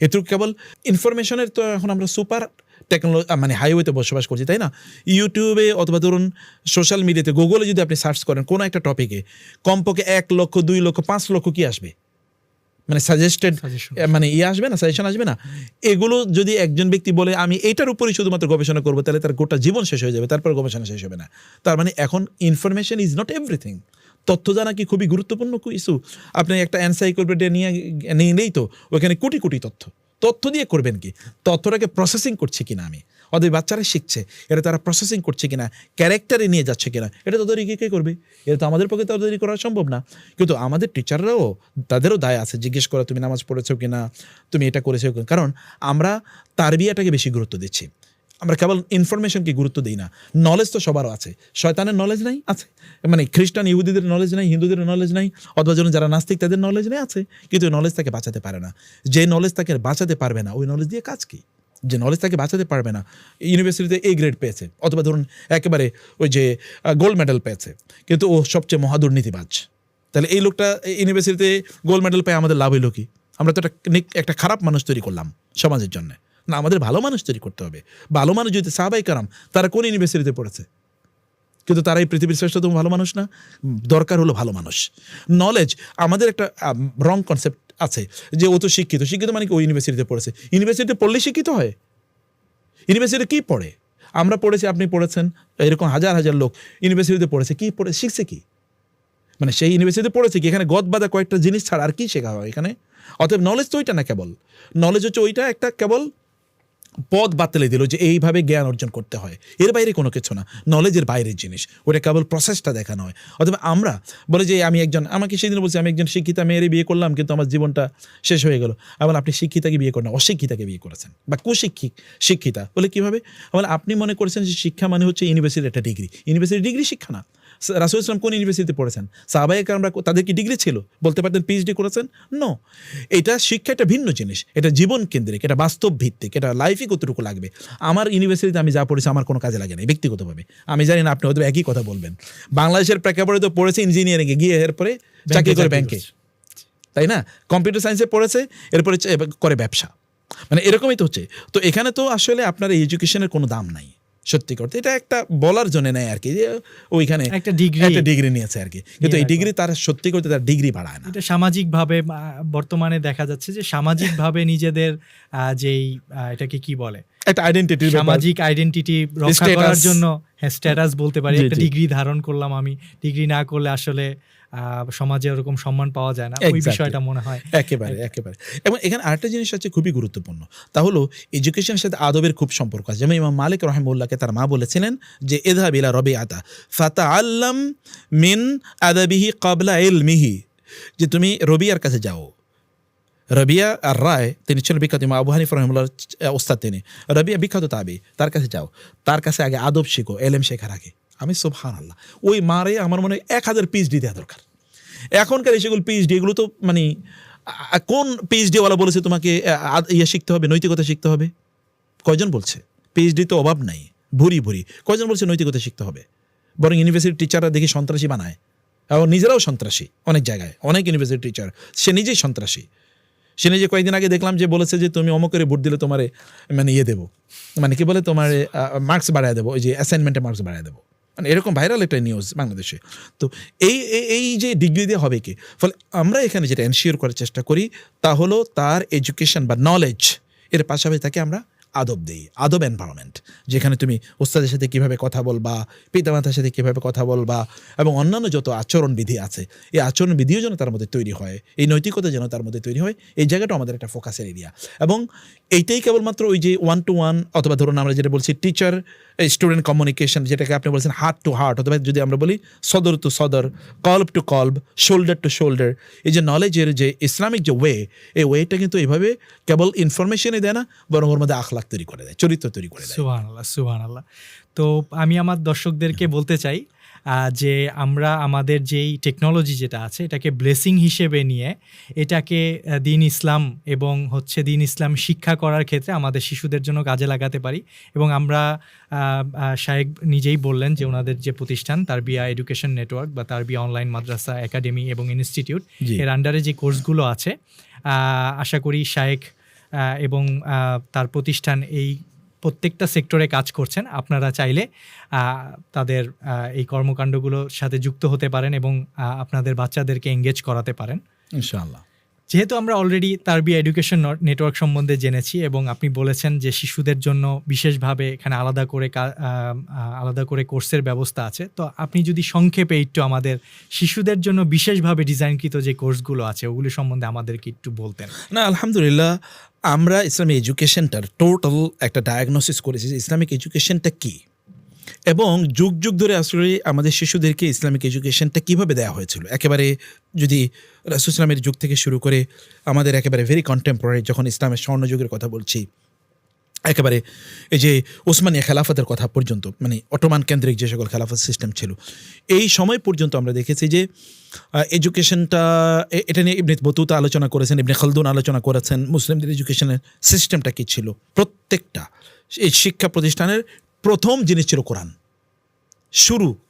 এটুকু কেবল ইনফরমেশনের তো এখন আমরা সুপার টেকনোলজি মানে হাইওয়েতে বসবাস করছি, তাই না? ইউটিউবে অথবা ধরুন সোশ্যাল মিডিয়াতে, গুগলে যদি আপনি সার্চ করেন কোনো একটা টপিকে, কমপক্ষে 1 লক্ষ 2 লক্ষ 5 লক্ষ কি আসবে, মানে সাজেস্টেড মানে আসবে না, সাজেশন আসবে না। এগুলো যদি একজন ব্যক্তি বলে আমি এইটার উপরেই শুধুমাত্র গবেষণা করবো, তাহলে তার গোটা জীবন শেষ হয়ে যাবে, তারপর গবেষণা শেষ হবে না। তার মানে এখন ইনফরমেশন ইজ নট এভরিথিং। তথ্য জানা কি খুবই গুরুত্বপূর্ণ ইস্যু? আপনি একটা এনসাইক্লোপিডিয়া নিলেই তো ওখানে কোটি কোটি তথ্য দিয়ে করবেন কি? তথ্যটাকে প্রসেসিং করছে কিনা আমি, ওদের বাচ্চারা শিখছে, এটা তারা প্রসেসিং করছে কিনা, ক্যারেক্টারে নিয়ে যাচ্ছে কিনা, এটা তাদের কে করবে? এটা তো আমাদের পক্ষে তাদের করা সম্ভব না। কিন্তু আমাদের টিচাররাও, তাদেরও দায় আছে জিজ্ঞেস করা, তুমি নামাজ পড়েছো কিনা, তুমি এটা করেছো কিনা। কারণ আমরা তারবিয়াটাকে বেশি গুরুত্ব দিচ্ছি, আমরা কেবল ইনফরমেশনকে গুরুত্ব দিই না। নলেজ তো সবারও আছে, শয়তানের নলেজ নাই আছে, মানে খ্রিস্টান ইহুদিদের নলেজ নাই, হিন্দুদের নলেজ নাই, অথবা যারা নাস্তিক তাদের নলেজ নেই আছে, কিন্তু নলেজ তাকে বাঁচাতে পারে না। যে নলেজ তাকে বাঁচাতে পারবে না, ওই নলেজ দিয়ে কাজ কি? যে নলেজ তাকে বাঁচাতে পারবে না, ইউনিভার্সিটিতে A গ্রেড পেয়েছে, অথবা ধরুন একেবারে ওই যে গোল্ড মেডেল পেয়েছে, কিন্তু ও সবচেয়ে মহাদুর্নীতিবাজ, তাহলে এই লোকটা ইউনিভার্সিটিতে গোল্ড মেডেল পেয়ে আমাদের লাভ হইল কি? আমরা তো একটা খারাপ মানুষ তৈরি করলাম সমাজের জন্য না, আমাদের ভালো মানুষ তৈরি করতে হবে। ভালো মানুষ যদি সাহাবায়ে কেরাম, তারা কোন ইউনিভার্সিটিতে পড়েছে? কিন্তু তারা এই পৃথিবীর শ্রেষ্ঠতম ভালো মানুষ না? দরকার হলো ভালো মানুষ। নলেজ, আমাদের একটা রং কনসেপ্ট আছে যে ও তো শিক্ষিত মানে কি ও ইউনিভার্সিটিতে পড়েছে। ইউনিভার্সিটিতে পড়লে শিক্ষিত হয়? ইউনিভার্সিটিতে কী পড়ে? আমরা পড়েছি, আপনি পড়েছেন, এরকম হাজার হাজার লোক ইউনিভার্সিটিতে পড়েছে, কী পড়ে শিখছে কি? মানে সেই ইউনিভার্সিটিতে পড়েছে কি? এখানে গদ বাঁধা কয়েকটা জিনিস ছাড়া আর কি শেখা হয় এখানে? অতএব নলেজ তো ওইটা না, কেবল নলেজ হচ্ছে ওইটা একটা কেবল পথ বাতলে দিল যে এইভাবে জ্ঞান অর্জন করতে হয়, এর বাইরে কোনো কিছু না। নলেজের বাইরের জিনিস, ওটা কেবল প্রসেসটা দেখানো হয়। অথবা আমরা বলে যে আমাকে সেদিন বলছি আমি একজন শিক্ষিতা মেয়েরে বিয়ে করলাম, কিন্তু আমার জীবনটা শেষ হয়ে গেল। আবার আপনি শিক্ষিতাকে বিয়ে করেন, অশিক্ষিতাকে বিয়ে করেছেন, বা শিক্ষিতা বলে কীভাবে? বলে আপনি মনে করেছেন যে শিক্ষা মানে হচ্ছে ইউনিভার্সিটির একটা ডিগ্রি। ইউনিভার্সিটি ডিগ্রি শিক্ষা না। রাসূল ইসলাম কোন ইউনিভার্সিটিতে পড়েছেন? সাহাবায়ে কেরামরা তাদের কি ডিগ্রি ছিল? বলতে পারতেন PhD করেছেন? নো। এটা শিক্ষা একটা ভিন্ন জিনিস, এটা জীবন কেন্দ্রিক, এটা বাস্তব ভিত্তিক, এটা লাইফে কতটুকু লাগবে। আমার ইউনিভার্সিটিতে আমি যা পড়েছি আমার কোনো কাজে লাগে না ব্যক্তিগতভাবে, আমি জানি না, আপনি হয়তো একই কথা বলবেন। বাংলাদেশের প্রেক্ষাপটে তো পড়েছে ইঞ্জিনিয়ারিংয়ে, গিয়ে এরপরে চাকরি করে ব্যাংকে, তাই না? কম্পিউটার সায়েন্সে পড়েছে, এরপরে করে ব্যবসা, মানে এরকমই তো হচ্ছে। তো এখানে তো আসলে আপনার এডুকেশনের কোনো দাম নাই সত্যি করতে, এটা একটা বলার জন্য নেয় আর কি, যে ওইখানে একটা ডিগ্রি নিয়েছে আর কি, কিন্তু এই ডিগ্রি তার সত্যি করতে তার ডিগ্রি বাড়ায় না। এটা সামাজিকভাবে বর্তমানে দেখা যাচ্ছে যে সামাজিকভাবে নিজেদের যেই এটাকে কি বলে, একটা আইডেন্টিটি, সামাজিক আইডেন্টিটি রক্ষা করার জন্য স্ট্যাটাস বলতে পারি, একটা ডিগ্রি ধারণ করলাম আমি, ডিগ্রি না করলে আসলে সমাজে ওরকম সম্মান পাওয়া যায় না, ওই বিষয়টা মনে হয় একেবারে। এবং এখানে আরেকটা জিনিস আছে খুবই গুরুত্বপূর্ণ, তা হলো এডুকেশনের সাথে আদবের খুব সম্পর্ক আছে। যেমন ইমাম মালিক রাহিমাহুল্লাহকে তার মা বলেছিলেন যে ইযহাব ইলা রবিআতা ফাতাআল্লাম মিন আদাবিহি ক্বাবলা ইলমিহি, যে তুমি রবিয়ার কাছে যাও। রবিয়া আর রায় তিনি ছিলেন বিখ্যাত, ইমাম আবু হানিফা রাহিমাহুল্লাহর ওস্তাদ তিনি। রবিয়া বিখ্যাত তাবি, তার কাছে যাও, তার কাছে আগে আদব শিখো এলেম শেখার আগে। আমি সুবহানাল্লাহ, ওই মারে আমার মনে হয় 1000 পিএইচডি দেওয়া দরকার। এখনকার এই সেগুলো পিএইচডি, এগুলো তো মানে কোন পিএইচডিওয়ালা বলেছে তোমাকে ইয়ে শিখতে হবে, নৈতিকতা শিখতে হবে? কয়জন বলছে? পিএইচডি তো অভাব নাই, ভুরি ভুরি। কয়জন বলছে নৈতিকতা শিখতে হবে? বরং ইউনিভার্সিটির টিচাররা দেখি সন্ত্রাসী বানায়, এবং নিজেরাও সন্ত্রাসী অনেক জায়গায়, অনেক ইউনিভার্সিটির টিচার সে নিজেই সন্ত্রাসী। সে নিজে কয়েকদিন আগে দেখলাম যে বলেছে যে তুমি অমুক করে ভোট দিলে তোমারে মানে ইয়ে দেবো, মানে কি বলে, তোমার মার্কস বাড়ায় দেবো, ওই যে অ্যাসাইনমেন্টে মার্কস বাড়ায় দেবো, মানে এরকম ভাইরাল একটা নিউজ বাংলাদেশে। তো এই যে ডিগ্রি দিয়ে হবে কি, ফলে আমরা এখানে যেটা এনশিওর করার চেষ্টা করি তা হলো তার এডুকেশন বা নলেজ এর পাশাপাশি তাকে আমরা আদব দিই, আদব এনভায়রনমেন্ট, যেখানে তুমি ওস্তাদের সাথে কীভাবে কথা বলবা, পিতামাতার সাথে কীভাবে কথা বলবা, এবং অন্যান্য যত আচরণবিধি আছে এই আচরণবিধিও যেন তার মধ্যে তৈরি হয়, এই নৈতিকতা যেন তার মধ্যে তৈরি হয়, এই জায়গাটা আমাদের একটা ফোকাসের এরিয়া। এবং এইটাই কেবলমাত্র ওই যে 1-to-1, অথবা ধরুন আমরা যেটা বলছি টিচার স্টুডেন্ট কমিউনিকেশন, যেটাকে আপনি বলছেন হার্ট টু হার্ট, অথবা যদি আমরা বলি সদর টু সদর, কলব টু কলব, শোল্ডার টু শোল্ডার, এই যে নলেজের যে ইসলামিক যে ওয়ে, এই ওয়েটা কিন্তু এইভাবে কেবল ইনফরমেশনই দেয় না, বরং ওর মধ্যে আখলাক তৈরি করে দেয়, চরিত্র তৈরি করে দেয়। সুবহানাল্লাহ। তো আমি আমার দর্শকদেরকে বলতে চাই যে আমরা আমাদের যেই টেকনোলজি যেটা আছে এটাকে ব্লেসিং হিসেবে নিয়ে এটাকে দ্বীন ইসলাম এবং দ্বীন ইসলাম শিক্ষা করার ক্ষেত্রে আমাদের শিশুদের জন্য কাজে লাগাতে পারি। এবং আমরা শায়েখ নিজেই বললেন যে ওনাদের যে প্রতিষ্ঠান তারবিয়া এডুকেশন নেটওয়ার্ক বা তারবিয়া অনলাইন মাদ্রাসা একাডেমি এবং ইনস্টিটিউট, এর আন্ডারে যে কোর্সগুলো আছে, আশা করি শায়েখ এবং তার প্রতিষ্ঠান এই প্রত্যেকটা সেক্টরে কাজ করছেন। আপনারা চাইলে তাদের এই কর্মকাণ্ডগুলোর সাথে যুক্ত হতে পারেন এবং আপনাদের বাচ্চাদেরকে এঙ্গেজ করাতে পারেন ইনশাআল্লাহ। যেহেতু আমরা অলরেডি তারবিয়া এডুকেশন নেটওয়ার্ক সম্বন্ধে জেনেছি এবং আপনি বলেছেন যে শিশুদের জন্য বিশেষভাবে এখানে আলাদা করে কোর্সের ব্যবস্থা আছে, তো আপনি যদি সংক্ষেপে একটু আমাদের শিশুদের জন্য বিশেষভাবে ডিজাইনকৃত যে কোর্সগুলো আছে ওগুলি সম্বন্ধে আমাদেরকে একটু বলতেন। না, আলহামদুলিল্লাহ, আমরা ইসলামিক এডুকেশনটার টোটাল একটা ডায়াগনোসিস করেছি যে ইসলামিক এডুকেশনটা কী, এবং যুগ যুগ ধরে আসলে আমাদের শিশুদেরকে ইসলামিক এডুকেশনটা কীভাবে দেওয়া হয়েছিল। একেবারে যদি রাসূল ইসলামের যুগ থেকে শুরু করে আমাদের একেবারে ভেরি কন্টেম্পোরারি, যখন ইসলামের স্বর্ণযুগের কথা বলছি, একেবারে এই যে ওসমানিয়া খেলাফতের কথা পর্যন্ত, মানে অটোমান কেন্দ্রিক যে সকল খেলাফত সিস্টেম ছিল, এই সময় পর্যন্ত আমরা দেখেছি যে এডুকেশনটা, এটা নিয়ে ইবনে বতুতা আলোচনা করেছেন, ইবনে খালদুন আলোচনা করেছেন, মুসলিমদের এডুকেশনের সিস্টেমটা কী ছিল। প্রত্যেকটা এই শিক্ষা প্রতিষ্ঠানের প্রথম জিনিস ছিল কোরআন।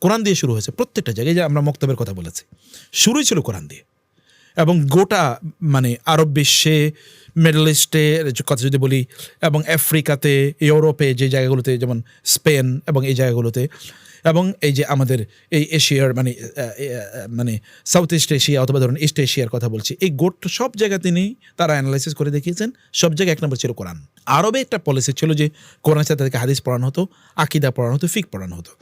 কোরআন দিয়ে শুরু হয়েছে প্রত্যেকটা জায়গায়, যে আমরা মক্তবের কথা বলেছি, শুরুই ছিল কোরআন দিয়ে। এবং গোটা মানে আরব বিশ্বে, মিডল ইস্টের কথা যদি বলি, এবং আফ্রিকাতে, ইউরোপে যে জায়গাগুলোতে, যেমন স্পেন এবং এই জায়গাগুলোতে, এবং এই যে আমাদের এই এশিয়ার মানে সাউথ ইস্ট এশিয়া অথবা ধরুন ইস্ট এশিয়ার কথা বলছি, এই গোটা সব জায়গা তারা অ্যানালাইসিস করে দেখিয়েছেন, সব জায়গায় এক নম্বর ছিল কোরআন। আরবে একটা পলিসি ছিল যে কোরআনের সাথে তাদেরকে হাদিস পড়ানো হতো, আকিদা পড়ানো হতো, ফিক পড়ানো হতো।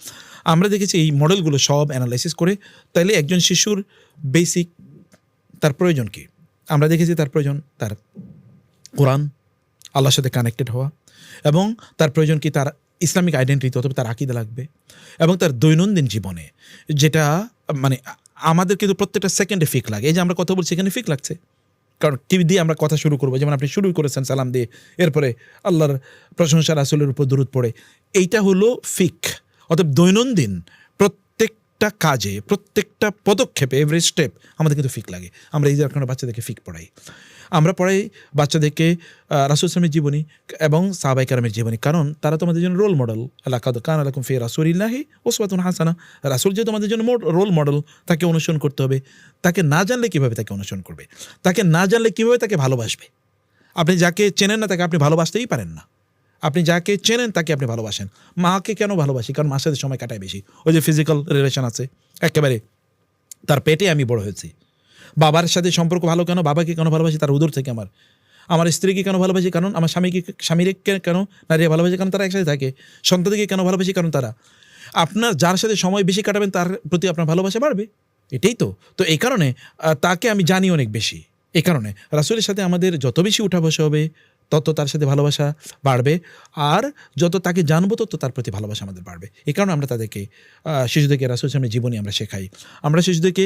আমরা দেখেছি এই মডেলগুলো সব অ্যানালাইসিস করে, তাইলে একজন শিশুর বেসিক তার প্রয়োজন কি, আমরা দেখেছি তার প্রয়োজন তার কোরআন, আল্লাহর সাথে কানেক্টেড হওয়া, এবং তার প্রয়োজন কি তার ইসলামিক আইডেন্টিটি, অথবা তার আকিদা লাগবে, এবং তার দৈনন্দিন জীবনে যেটা মানে আমাদের কিন্তু প্রত্যেকটা সেকেন্ডে ফিক লাগে। এই যে আমরা কথা বলছি এখানে ফিক লাগছে, কারণ টিভি দিয়ে আমরা কথা শুরু করবো, যেমন আপনি শুরু করেছেন সালাম দিয়ে, এরপরে আল্লাহর প্রশংসা রাসূলের উপর দরুদ পড়ে, এইটা হলো ফিক। অতএব দৈনন্দিন প্রত্যেকটা কাজে, প্রত্যেকটা পদক্ষেপে, এভরি স্টেপ আমাদের কিন্তু ফিক লাগে। আমরা এই যে কারণে বাচ্চাদেরকে ফিক পড়াই। আমরা পড়াই বাচ্চাদেরকে রাসূল সাল্লাল্লাহু আলাইহি জীবনী এবং সাহাবায়ে কেরামের জীবনী, কারণ তারা তোমাদের জন্য রোল মডেল। লাকাদ কানা লাকুম ফি রাসূলিল্লাহি উসওয়াতুন হাসানা। রাসূল যে তোমাদের জন্য রোল মডেল, তাকে অনুসরণ করতে হবে। তাকে না জানলে কীভাবে তাকে অনুসরণ করবে? তাকে না জানলে কীভাবে তাকে ভালোবাসবে? আপনি যাকে চেনেন না তাকে আপনি ভালোবাসতেই পারেন না। আপনি যাকে চেনেন তাকে আপনি ভালোবাসেন। মাকে কেন ভালোবাসি? কারণ মার সাথে সময় কাটায় বেশি। ওই যে ফিজিক্যাল রিলেশন আছে, একেবারে তার পেটে আমি বড় হয়েছি। বাবার সাথে সম্পর্ক ভালো কেন? বাবাকে কেন ভালোবাসি? তার উদর থেকে আমার স্ত্রীকে কেন ভালোবাসি? কারণ আমার স্বামীকে কেন নারীরা ভালোবাসি? কারণ তারা একসাথে থাকে। সন্তানকে কেন ভালোবাসি? কারণ তারা। আপনার যার সাথে সময় বেশি কাটাবেন তার প্রতি আপনার ভালোবাসা বাড়বে। এটাই তো এই কারণে তাকে আমি জানি অনেক বেশি। এই কারণে রাসূলের সাথে আমাদের যত বেশি উঠা বসা হবে তত তার সাথে ভালোবাসা বাড়বে, আর যত তাকে জানবো তত তার প্রতি ভালোবাসা আমাদের বাড়বে। এই কারণে আমরা তাদেরকে শিশুদেরকে রাসূলের সামনে জীবনী আমরা শেখাই। আমরা শিশুদেরকে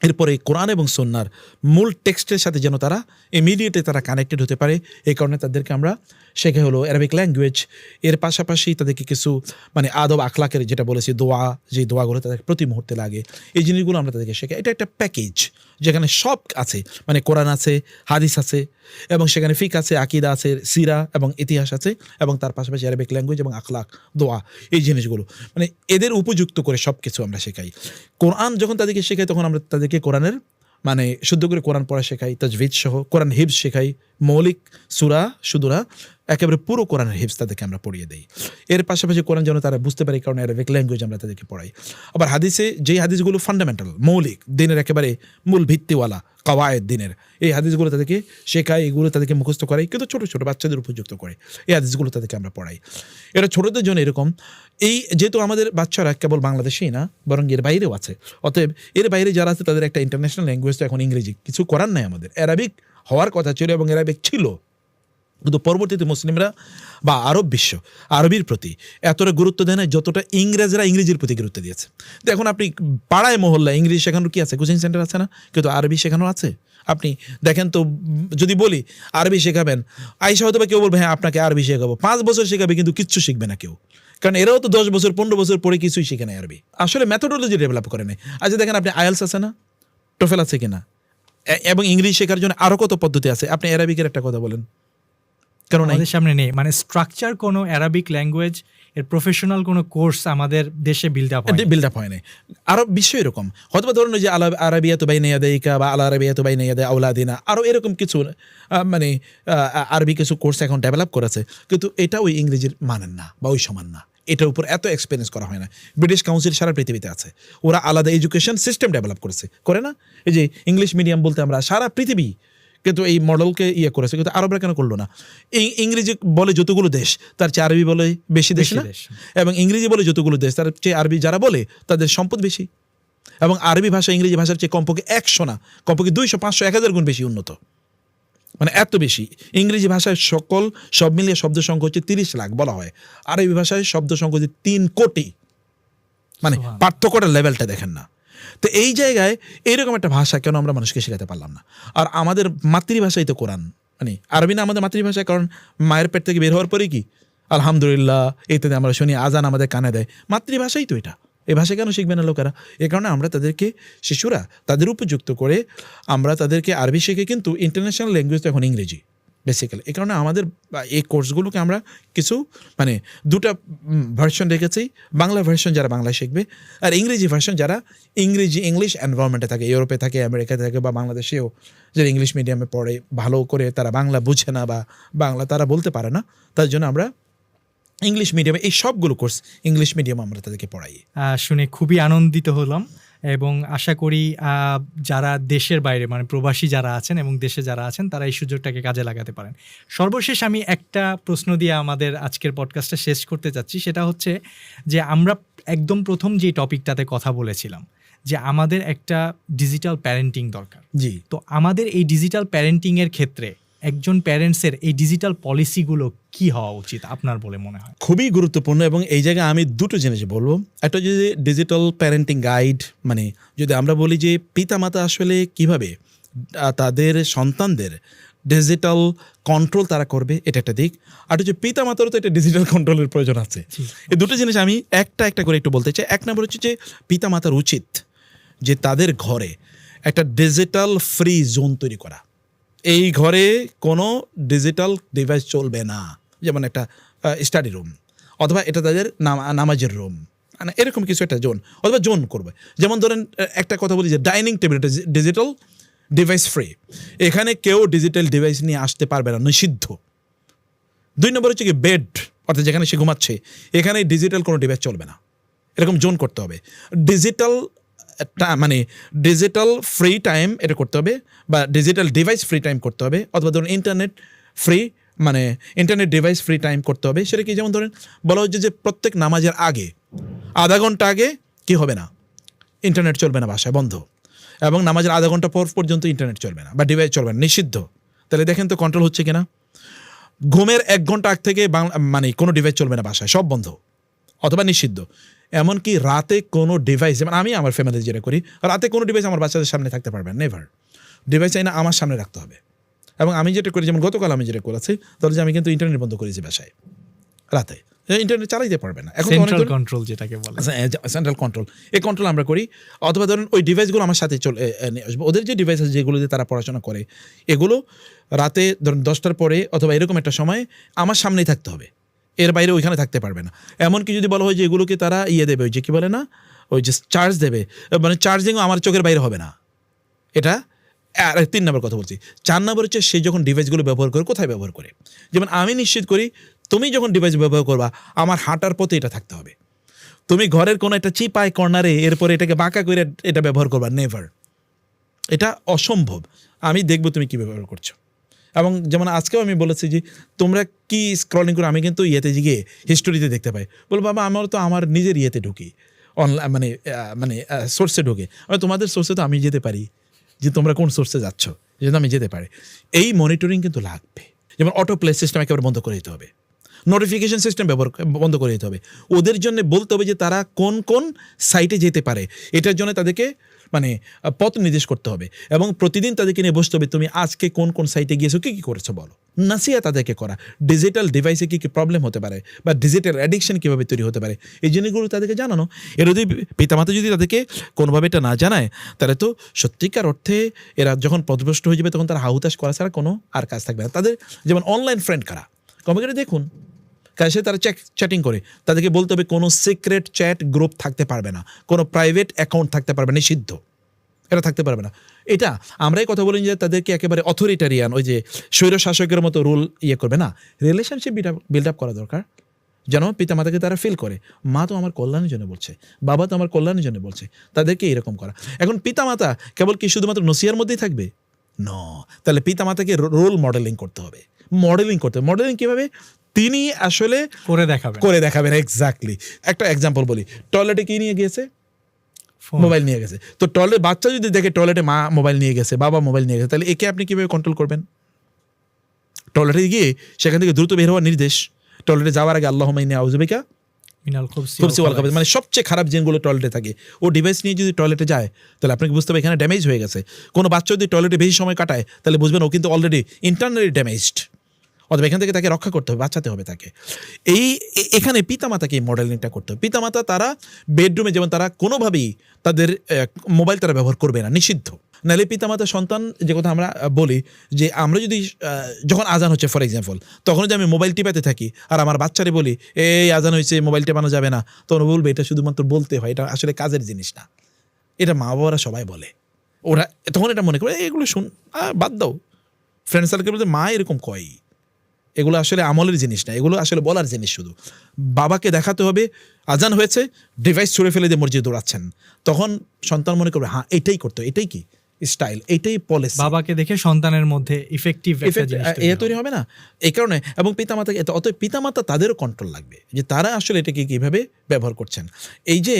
এরপরে কোরআন এবং সুন্নাহর মূল টেক্সটের সাথে যেন তারা ইমিডিয়েটলি তারা কানেক্টেড হতে পারে, এই কারণে তাদেরকে আমরা শেখা হলো অ্যারাবিক ল্যাঙ্গুয়েজ। এর পাশাপাশি তাদেরকে কিছু আদব আখলাকের যেটা বলেছি দোয়া, যে দোয়াগুলো তাদের প্রতি মুহূর্তে লাগে, এই জিনিসগুলো আমরা তাদেরকে শেখাই। এটা একটা প্যাকেজ যেখানে সব আছে, কোরআন আছে, হাদিস আছে, এবং সেখানে ফিক আছে, আকিদা আছে, সিরা এবং ইতিহাস আছে, এবং তার পাশাপাশি অ্যারাবিক ল্যাঙ্গুয়েজ এবং আখলাক, দোয়া, এই জিনিসগুলো এদের উপযুক্ত করে সব কিছু আমরা শেখাই। কোরআন যখন তাদেরকে শেখাই তখন আমরা তাদেরকে কোরআনের শুদ্ধ করে কোরআন পড়া শেখাই, তাজভিদ সহ কোরআন হিফজ শেখাই, মৌলিক সূরা সুদূরা একেবারে পুরো কোরআনের হিফজ তাদেরকে আমরা পড়িয়ে দিই। এর পাশাপাশি কোরআন যেন তারা বুঝতে পারে, কারণে অ্যারাবিক ল্যাঙ্গুয়েজ আমরা তাদেরকে পড়াই। আবার হাদিসে যেই হাদিসগুলো ফান্ডামেন্টাল, মৌলিক, দিনের একেবারে মূল ভিত্তিওয়ালা কাওয়ায়েদ দিনের, এই হাদিসগুলো তাদেরকে শেখাই, এগুলো তাদেরকে মুখস্থ করাই, কিন্তু ছোটো ছোটো বাচ্চাদের উপযুক্ত করে এই হাদিসগুলো তাদেরকে আমরা পড়াই। এটা ছোটোদের জন্য এরকম। এই যেহেতু আমাদের বাচ্চারা কেবল বাংলাদেশেই না, বরং এর বাইরেও আছে, অতএব এর বাইরে যারা আছে তাদের একটা ইন্টারন্যাশনাল ল্যাঙ্গুয়েজ তো এখন ইংরেজি, কিছু করার নাই। আমাদের অ্যারাবিক হওয়ার কথা ছিল এবং অ্যারাবিক ছিল, কিন্তু পরবর্তীতে মুসলিমরা বা আরব বিশ্ব আরবির প্রতি এতটা গুরুত্ব দেয় না যতটা ইংরেজরা ইংরেজির প্রতি গুরুত্ব দিয়েছে। তো এখন আপনি পাড়ায় মহল্লায় ইংরেজি শেখানোর কি আছে? কোচিং সেন্টার আছে না, কিন্তু আরবি শেখানো আছে। আপনি দেখেন তো, যদি বলি আরবি শেখাবেন, আইসা হয়তো বা কেউ বলবে হ্যাঁ আপনাকে আরবি শেখাবো, 5 বছর শেখাবে কিন্তু কিচ্ছু শিখবে না কেউ, কারণ এরাও তো 10 বছর 15 বছর পরে কিছুই শিখে নেয় আরবি। আসলে মেথোডোলজি ডেভেলপ করে নেয়। আচ্ছা দেখেন আপনি আইএলস আছে না, টোফেল আছে কিনা, এবং ইংলিশ শেখার জন্য আরও কত পদ্ধতি আছে। আপনি অ্যারাবিকের একটা কথা বলেন, কারণ আমাদের সামনে নেই। স্ট্রাকচার কোনো অ্যারাবিক ল্যাঙ্গুয়েজ এর প্রফেশনাল কোনো কোর্স আমাদের দেশে বিল্ড আপ হয় না। আরো বিশ্ব এরকম হয়তো ধরুন যে আরাবিয়াতু বাইনা ইয়াদাইকা বা আল আরাবিয়াতু বাইনা ইয়াদাই আওলাদিনা, আরও এরকম কিছু আরবি কিছু কোর্স এখন ডেভেলপ করেছে, কিন্তু এটা ওই ইংরেজির মানেন না বা ওই সমান না। এটার উপর এত এক্সপিরিয়েন্স করা হয় না। ব্রিটিশ কাউন্সিল সারা পৃথিবীতে আছে, ওরা আলাদা এডুকেশন সিস্টেম ডেভেলপ করেছে, করে না? এই যে ইংলিশ মিডিয়াম বলতে আমরা সারা পৃথিবী কিন্তু এই মডেলকে করেছে, কিন্তু আরবরা কেন করলো না? ইংরেজি বলে যতগুলো দেশ তার চেয়ে আরবি বলে বেশি দেশ না, এবং ইংরেজি বলে যতগুলো দেশ তার চেয়ে আরবি যারা বলে তাদের সম্পদ বেশি, এবং আরবি ভাষা ইংরেজি ভাষার চেয়ে কমপক্ষে 100 না, কমপক্ষে 200, 500, 1000 গুণ বেশি উন্নত। এত বেশি। ইংরেজি ভাষায় সব মিলিয়ে শব্দ সংখ্যা হচ্ছে 30 লাখ বলা হয়, আরবি ভাষায় শব্দ সংখ্যা হচ্ছে 3 কোটি। পার্থক্যটার লেভেলটা দেখেন না। তো এই জায়গায় এইরকম একটা ভাষা কেন আমরা মানুষকে শেখাতে পারলাম না? আর আমাদের মাতৃভাষাই তো কোরআন, আরবি না আমাদের মাতৃভাষা, কারণ মায়ের পেট থেকে বের হওয়ার পরে কি আলহামদুলিল্লাহ ইত্যাদি আমরা শুনি, আজান আমাদের কানে দেয়, মাতৃভাষাই তো এটা। এই ভাষা কেন শিখবে না লোকেরা? এ কারণে আমরা তাদেরকে, শিশুরা তাদের উপযুক্ত করে আমরা তাদেরকে আরবি শেখে, কিন্তু ইন্টারন্যাশনাল ল্যাঙ্গুয়েজ তো এখন ইংরেজি বেসিক্যালি। এই কারণে আমাদের এই কোর্সগুলোকে আমরা কিছু দুটা ভার্সন রেখেছি। বাংলা ভার্সন যারা বাংলা শিখবে, আর ইংরেজি ভার্সন যারা ইংলিশ এনভায়রনমেন্টে থাকে, ইউরোপে থাকে, আমেরিকাতে থাকে, বা বাংলাদেশেও যারা ইংলিশ মিডিয়ামে পড়ে, ভালো করে তারা বাংলা বুঝে না বা বাংলা তারা বলতে পারে না, তার জন্য আমরা ইংলিশ মিডিয়ামে এই সবগুলো কোর্স ইংলিশ মিডিয়ামে আমরা তাদেরকে পড়াই। শুনে খুবই আনন্দিত হলাম, এবং আশা করি যারা দেশের বাইরে প্রবাসী যারা আছেন এবং দেশে যারা আছেন তারা এই সুযোগটাকে কাজে লাগাতে পারেন। সর্বশেষ আমি একটা প্রশ্ন দিয়ে আমাদের আজকের পডকাস্টটা শেষ করতে চাচ্ছি, সেটা হচ্ছে যে আমরা একদম প্রথম যে টপিকটাতে কথা বলেছিলাম যে আমাদের একটা ডিজিটাল প্যারেন্টিং দরকার। জি, তো আমাদের এই ডিজিটাল প্যারেন্টিংয়ের ক্ষেত্রে একজন প্যারেন্টসের এই ডিজিটাল পলিসিগুলো কি হওয়া উচিত আপনার বলে মনে হয়? খুবই গুরুত্বপূর্ণ, এবং এই জায়গায় আমি দুটো জিনিস বলবো। একটা যদি ডিজিটাল প্যারেন্টিং গাইড, যদি আমরা বলি যে পিতামাতা আসলে কিভাবে তাদের সন্তানদের ডিজিটাল কন্ট্রোল তারা করবে, এটা একটা দিক। আর হচ্ছে পিতামাতারও তো একটা ডিজিটাল কন্ট্রোলের প্রয়োজন আছে। এই দুটো জিনিস আমি একটা করে একটু বলতে চাই। এক নম্বর হচ্ছে যে পিতামাতার উচিত যে তাদের ঘরে একটা ডিজিটাল ফ্রি জোন তৈরি করা। এই ঘরে কোনো ডিজিটাল ডিভাইস চলবে না, যেমন একটা স্টাডি রুম, অথবা এটা তাদের নামাজের রুম, মানে এরকম কিছু একটা জোন, অথবা জোন করবে। যেমন ধরেন একটা কথা বলি যে ডাইনিং টেবিল, এটা ডিজিটাল ডিভাইস ফ্রি, এখানে কেউ ডিজিটাল ডিভাইস নিয়ে আসতে পারবে না, নিষিদ্ধ। 2 নম্বর হচ্ছে কি বেড, অর্থাৎ যেখানে সে ঘুমাচ্ছে এখানে ডিজিটাল কোনো ডিভাইস চলবে না, এরকম জোন করতে হবে। ডিজিটাল মানে ডিজিটাল ফ্রি টাইম এটা করতে হবে, বা ডিজিটাল ডিভাইস ফ্রি টাইম করতে হবে, অথবা ধরুন ইন্টারনেট ফ্রি, মানে ইন্টারনেট ডিভাইস ফ্রি টাইম করতে হবে। সেটা কি, যেমন ধরেন বলা হচ্ছে যে প্রত্যেক নামাজের আগে আধা ঘন্টা আগে কি হবে না, ইন্টারনেট চলবে না, বাসায় বন্ধ, এবং নামাজের আধা ঘন্টা পর পর্যন্ত ইন্টারনেট চলবে না বা ডিভাইস চলবে না, নিষিদ্ধ। তাহলে দেখেন তো কন্ট্রোল হচ্ছে কিনা। ঘুমের 1 ঘন্টা আগ থেকে মানে কোনো ডিভাইস চলবে না বাসায়, সব বন্ধ অথবা নিষিদ্ধ। এমনকি রাতে কোনো ডিভাইস, যেমন আমি আমার ফ্যামিলি যেটা করি, রাতে কোনো ডিভাইস আমার বাচ্চাদের সামনে থাকতে পারবে না, নেভার। ডিভাইস চাই না আমার সামনে রাখতে হবে। এবং আমি যেটা করি, যেমন গতকাল আমি যেটা করেছি, তাহলে যে আমি কিন্তু ইন্টারনেট বন্ধ করেছি বাসায়, রাতে ইন্টারনেট চালাইতে পারবে না। এখন সেন্ট্রাল কন্ট্রোল যেটাকে বলে, সেন্ট্রাল কন্ট্রোল, এই কন্ট্রোল আমরা করি। অথবা ধরুন ওই ডিভাইসগুলো আমার সাথে চলে আসবে, ওদের যে ডিভাইস আছে যেগুলো দিয়ে তারা পড়াশোনা করে, এগুলো রাতে ধরুন 10টার পরে অথবা এরকম একটা সময় আমার সামনেই থাকতে হবে, এর বাইরে ওইখানে থাকতে পারবে না। এমনকি যদি বলা হয় যে এগুলোকে তারা দেবে, ওই যে কী বলে না, ওই যে চার্জ দেবে, মানে চার্জিংও আমার চোখের বাইরে হবে না, এটা। আর 3 নম্বর কথা বলছি। 4 নম্বর হচ্ছে সে যখন ডিভাইসগুলো ব্যবহার করে কোথায় ব্যবহার করে, যেমন আমি নিশ্চিত করি তুমি যখন ডিভাইস ব্যবহার করবা আমার হাঁটার পথে এটা থাকতে হবে। তুমি ঘরের কোনো একটা চিপায় কর্নারে এরপরে এটাকে বাঁকা করে এটা ব্যবহার করবা, নেভার, এটা অসম্ভব। আমি দেখবো তুমি কি ব্যবহার করছো। এবং যেমন আজকেও আমি বলেছি যে তোমরা কি স্ক্রলিং করে, আমি কিন্তু গিয়ে হিস্টোরিতে দেখতে পাই, বল বাবা আমার তো আমার নিজের ঢুকি, অনলাইন মানে মানে সোর্সে ঢুকে, তোমাদের সোর্সে তো আমি যেতে পারি, যে তোমরা কোন সোর্সে যাচ্ছ যেহেতু আমি যেতে পারি। এই মনিটরিং কিন্তু লাগবে। যেমন অটো প্লে সিস্টেম একেবারে বন্ধ করে দিতে হবে, নোটিফিকেশন সিস্টেম বন্ধ করে দিতে হবে। ওদের জন্য বলতে হবে যে তারা কোন কোন সাইটে যেতে পারে, এটার জন্য তাদেরকে মানে পথ নির্দেশ করতে হবে, এবং প্রতিদিন তাদেরকে নিয়ে বসতে হবে, তুমি আজকে কোন কোন সাইটে গিয়েছো, কী কী করেছো বলো, নাসিয়া তাদেরকে করা, ডিজিটাল ডিভাইসে কী কী প্রবলেম হতে পারে বা ডিজিটাল অ্যাডিকশন কীভাবে তৈরি হতে পারে, এই জিনিসগুলো তাদেরকে জানানো। এর যদি পিতামাতা যদি তাদেরকে কোনোভাবে এটা না জানায়, তাহলে তো সত্যিকার অর্থে এরা যখন পথভ্রষ্ট হয়ে যাবে তখন তারা হাহুতাশ করা ছাড়া কোনো আর কাজ থাকবে না। তাদের যেমন অনলাইন ফ্রেন্ড কারা, কম্পিউটারে দেখুন কার সাথে তারা চ্যাটিং করে, তাদেরকে বলতে হবে কোনো সিক্রেট চ্যাট গ্রুপ থাকতে পারবে না, কোনো প্রাইভেট অ্যাকাউন্ট থাকতে পারবে না, নিষিদ্ধ, এটা থাকতে পারবে না। এটা আমরাই কথা বলি যে তাদেরকে একেবারে অথরিটারিয়ান, ওই যে স্বৈরশাসকের মতো রুল করবে না, রিলেশনশিপ বিল্ড আপ করা দরকার, যেন পিতামাতাকে তারা ফিল করে মা তো আমার কল্যাণের জন্য বলছে, বাবা তো আমার কল্যাণের জন্য বলছে, তাদেরকে এরকম করা। এখন পিতামাতা কেবল কি শুধুমাত্র নসিহার মধ্যেই থাকবে? ন, তাহলে পিতামাতাকে রোল মডেলিং করতে হবে। মডেলিং কীভাবে? তিনি আসলে করে দেখাবেন। এক্স্যাক্টলি। একটা এক্সাম্পল বলি, টয়লেটে কি নিয়ে গিয়েছে? মোবাইল নিয়ে গেছে। তো টয়লেট বাচ্চা যদি দেখে টয়লেটে মা মোবাইল নিয়ে গেছে, বাবা মোবাইল নিয়ে গেছে, তাহলে একে আপনি কীভাবে কন্ট্রোল করবেন? টয়লেটে গিয়ে সেখান থেকে দ্রুত বের হওয়ার নির্দেশ, টয়লেটে যাওয়ার আগে আল্লাহুম্মা ইন্নী আউযু বিকা মিনাল খুবসি ওয়াল খাবাইস, মানে সবচেয়ে খারাপ জিনগুলো টয়লেটে থাকে, ও ডিভাইস নিয়ে যদি টয়লেটে যায় তাহলে আপনাকে বুঝতে হবে এখানে ড্যামেজ হয়ে গেছে। কোনো বাচ্চা যদি টয়লেটে বেশি সময় কাটায় তাহলে বুঝবেন ও কিন্তু অলরেডি ইন্টারনালি ড্যামেজড, অথবা এখান থেকে তাকে রক্ষা করতে হবে, বাঁচাতে হবে তাকে। এখানে পিতামাতাকে এই মডেলিংটা করতে হবে। পিতামাতা তারা বেডরুমে যেমন তারা কোনোভাবেই তাদের মোবাইল তারা ব্যবহার করবে না, নিষিদ্ধ। নাহলে পিতামাতা সন্তান, যে কথা আমরা বলি যে আমরা যদি যখন আজান হচ্ছে ফর এক্সাম্পল, তখন যদি আমি মোবাইল টিপাতে থাকি আর আমার বাচ্চারে বলি এই আজান হয়েছে মোবাইল টেপানো যাবে না, তখন বলবে এটা শুধুমাত্র বলতে হয়, এটা আসলে কাজের জিনিস না। এটা মা বাবারা সবাই বলে, ওরা তখন এটা মনে করে এগুলো বাদ দাও। ফ্রেন্ড সার্কেল বলতে মা এরকম কয়, এগুলো আসলে আমলের জিনিস না, এগুলো আসলে বলার জিনিস। শুধু বাবাকে দেখাতে হবে আজান হয়েছে, ডিভাইস ছুঁড়ে ফেলে দিয়ে মসজিদে দৌড়াচ্ছেন, তখন সন্তান মনে করবে হ্যাঁ এটাই করতে হবে, এটাই কি স্টাইল, এটাই পলিসি। বাবাকে দেখে সন্তানের মধ্যে ইফেক্টিভ তৈরি হবে না, এই কারণে। এবং পিতামাতাকে, অতএব পিতামাতা তাদেরও কন্ট্রোল লাগবে যে তারা আসলে এটাকে কীভাবে ব্যবহার করছেন। এই যে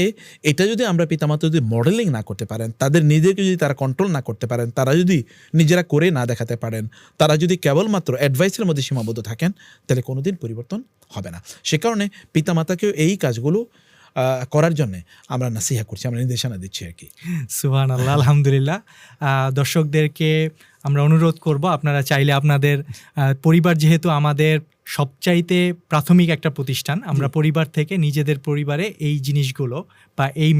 এটা যদি আমরা পিতামাতা যদি মডেলিং না করতে পারেন, তাদের নিজেকে যদি তারা কন্ট্রোল না করতে পারেন, তারা যদি নিজেরা করে না দেখাতে পারেন, তারা যদি কেবলমাত্র অ্যাডভাইসের মধ্যে সীমাবদ্ধ থাকেন, তাহলে কোনোদিন পরিবর্তন হবে না। সে কারণে পিতামাতাকেও এই কাজগুলো করার জন্য আমরা নাসিহা করছি, আমরা নির্দেশনা দিচ্ছি আর কি। সুবহানাল্লাহ, আলহামদুলিল্লাহ। দর্শকদেরকে আমরা অনুরোধ করব, আপনারা চাইলে আপনাদের পরিবার যেহেতু আমাদের সবচাইতে প্রাথমিক একটা প্রতিষ্ঠান, আমরা পরিবার থেকে নিজেদের পরিবারে এই জিনিসগুলো বা এই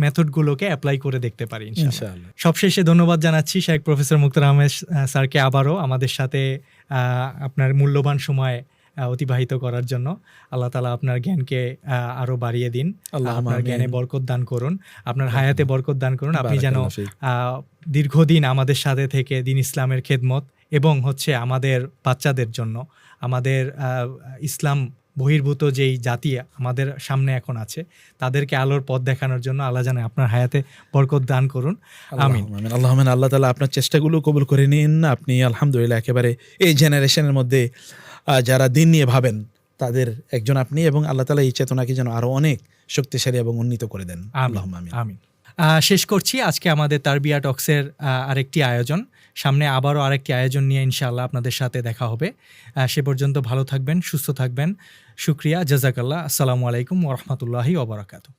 মেথডগুলোকে অ্যাপ্লাই করে দেখতে পারি ইনশাআল্লাহ। ইনশাআল্লাহ। সবশেষে ধন্যবাদ জানাচ্ছি শেখ প্রফেসর মুক্তার আহমেদ স্যারকে আবারও আমাদের সাথে আপনার মূল্যবান সময় অতিবাহিত করার জন্য। আল্লাহ তাআলা আপনার জ্ঞানকে আরো বাড়িয়ে দিন, আপনার জ্ঞানে বরকত দান করুন, আপনার হায়াতে বরকত দান করুন। আপনি যেন দীর্ঘদিন আমাদের সাথে থেকে দিন ইসলামের খেদমত এবং হচ্ছে আমাদের বাচ্চাদের জন্য, আমাদের ইসলাম বহির্ভূত যেই জাতি আমাদের সামনে এখন আছে তাদেরকে আলোর পথ দেখানোর জন্য আল্লাহ জানে আপনার হায়াতে বরকত দান করুন। আমিন। আল্লাহুম্মা আল্লাহ তাআলা আপনার চেষ্টাগুলো কবুল করে নিন। আপনি আলহামদুলিল্লাহ একেবারে এই জেনারেশনের মধ্যে যারা দিন নিয়ে ভাবেন তাদের একজন আপনি, এবং আল্লাহ তাআলা এই চেতনাকে যেন আরো অনেক শক্তিশালী এবং উন্নীত করে দেন। আল্লাহুম্মা আমিন। আমিন। শেষ করছি আজকে আমাদের তারবিয়া টক্সের আরেকটি আয়োজন। সামনে আবারও আরেকটি আয়োজন নিয়ে ইনশাআল্লাহ আপনাদের সাথে দেখা হবে। সে পর্যন্ত ভালো থাকবেন, সুস্থ থাকবেন। শুকরিয়া, জাযাকাল্লাহ। আসসালামু আলাইকুম ওয়া রাহমাতুল্লাহি ওয়া বারাকাতুহু।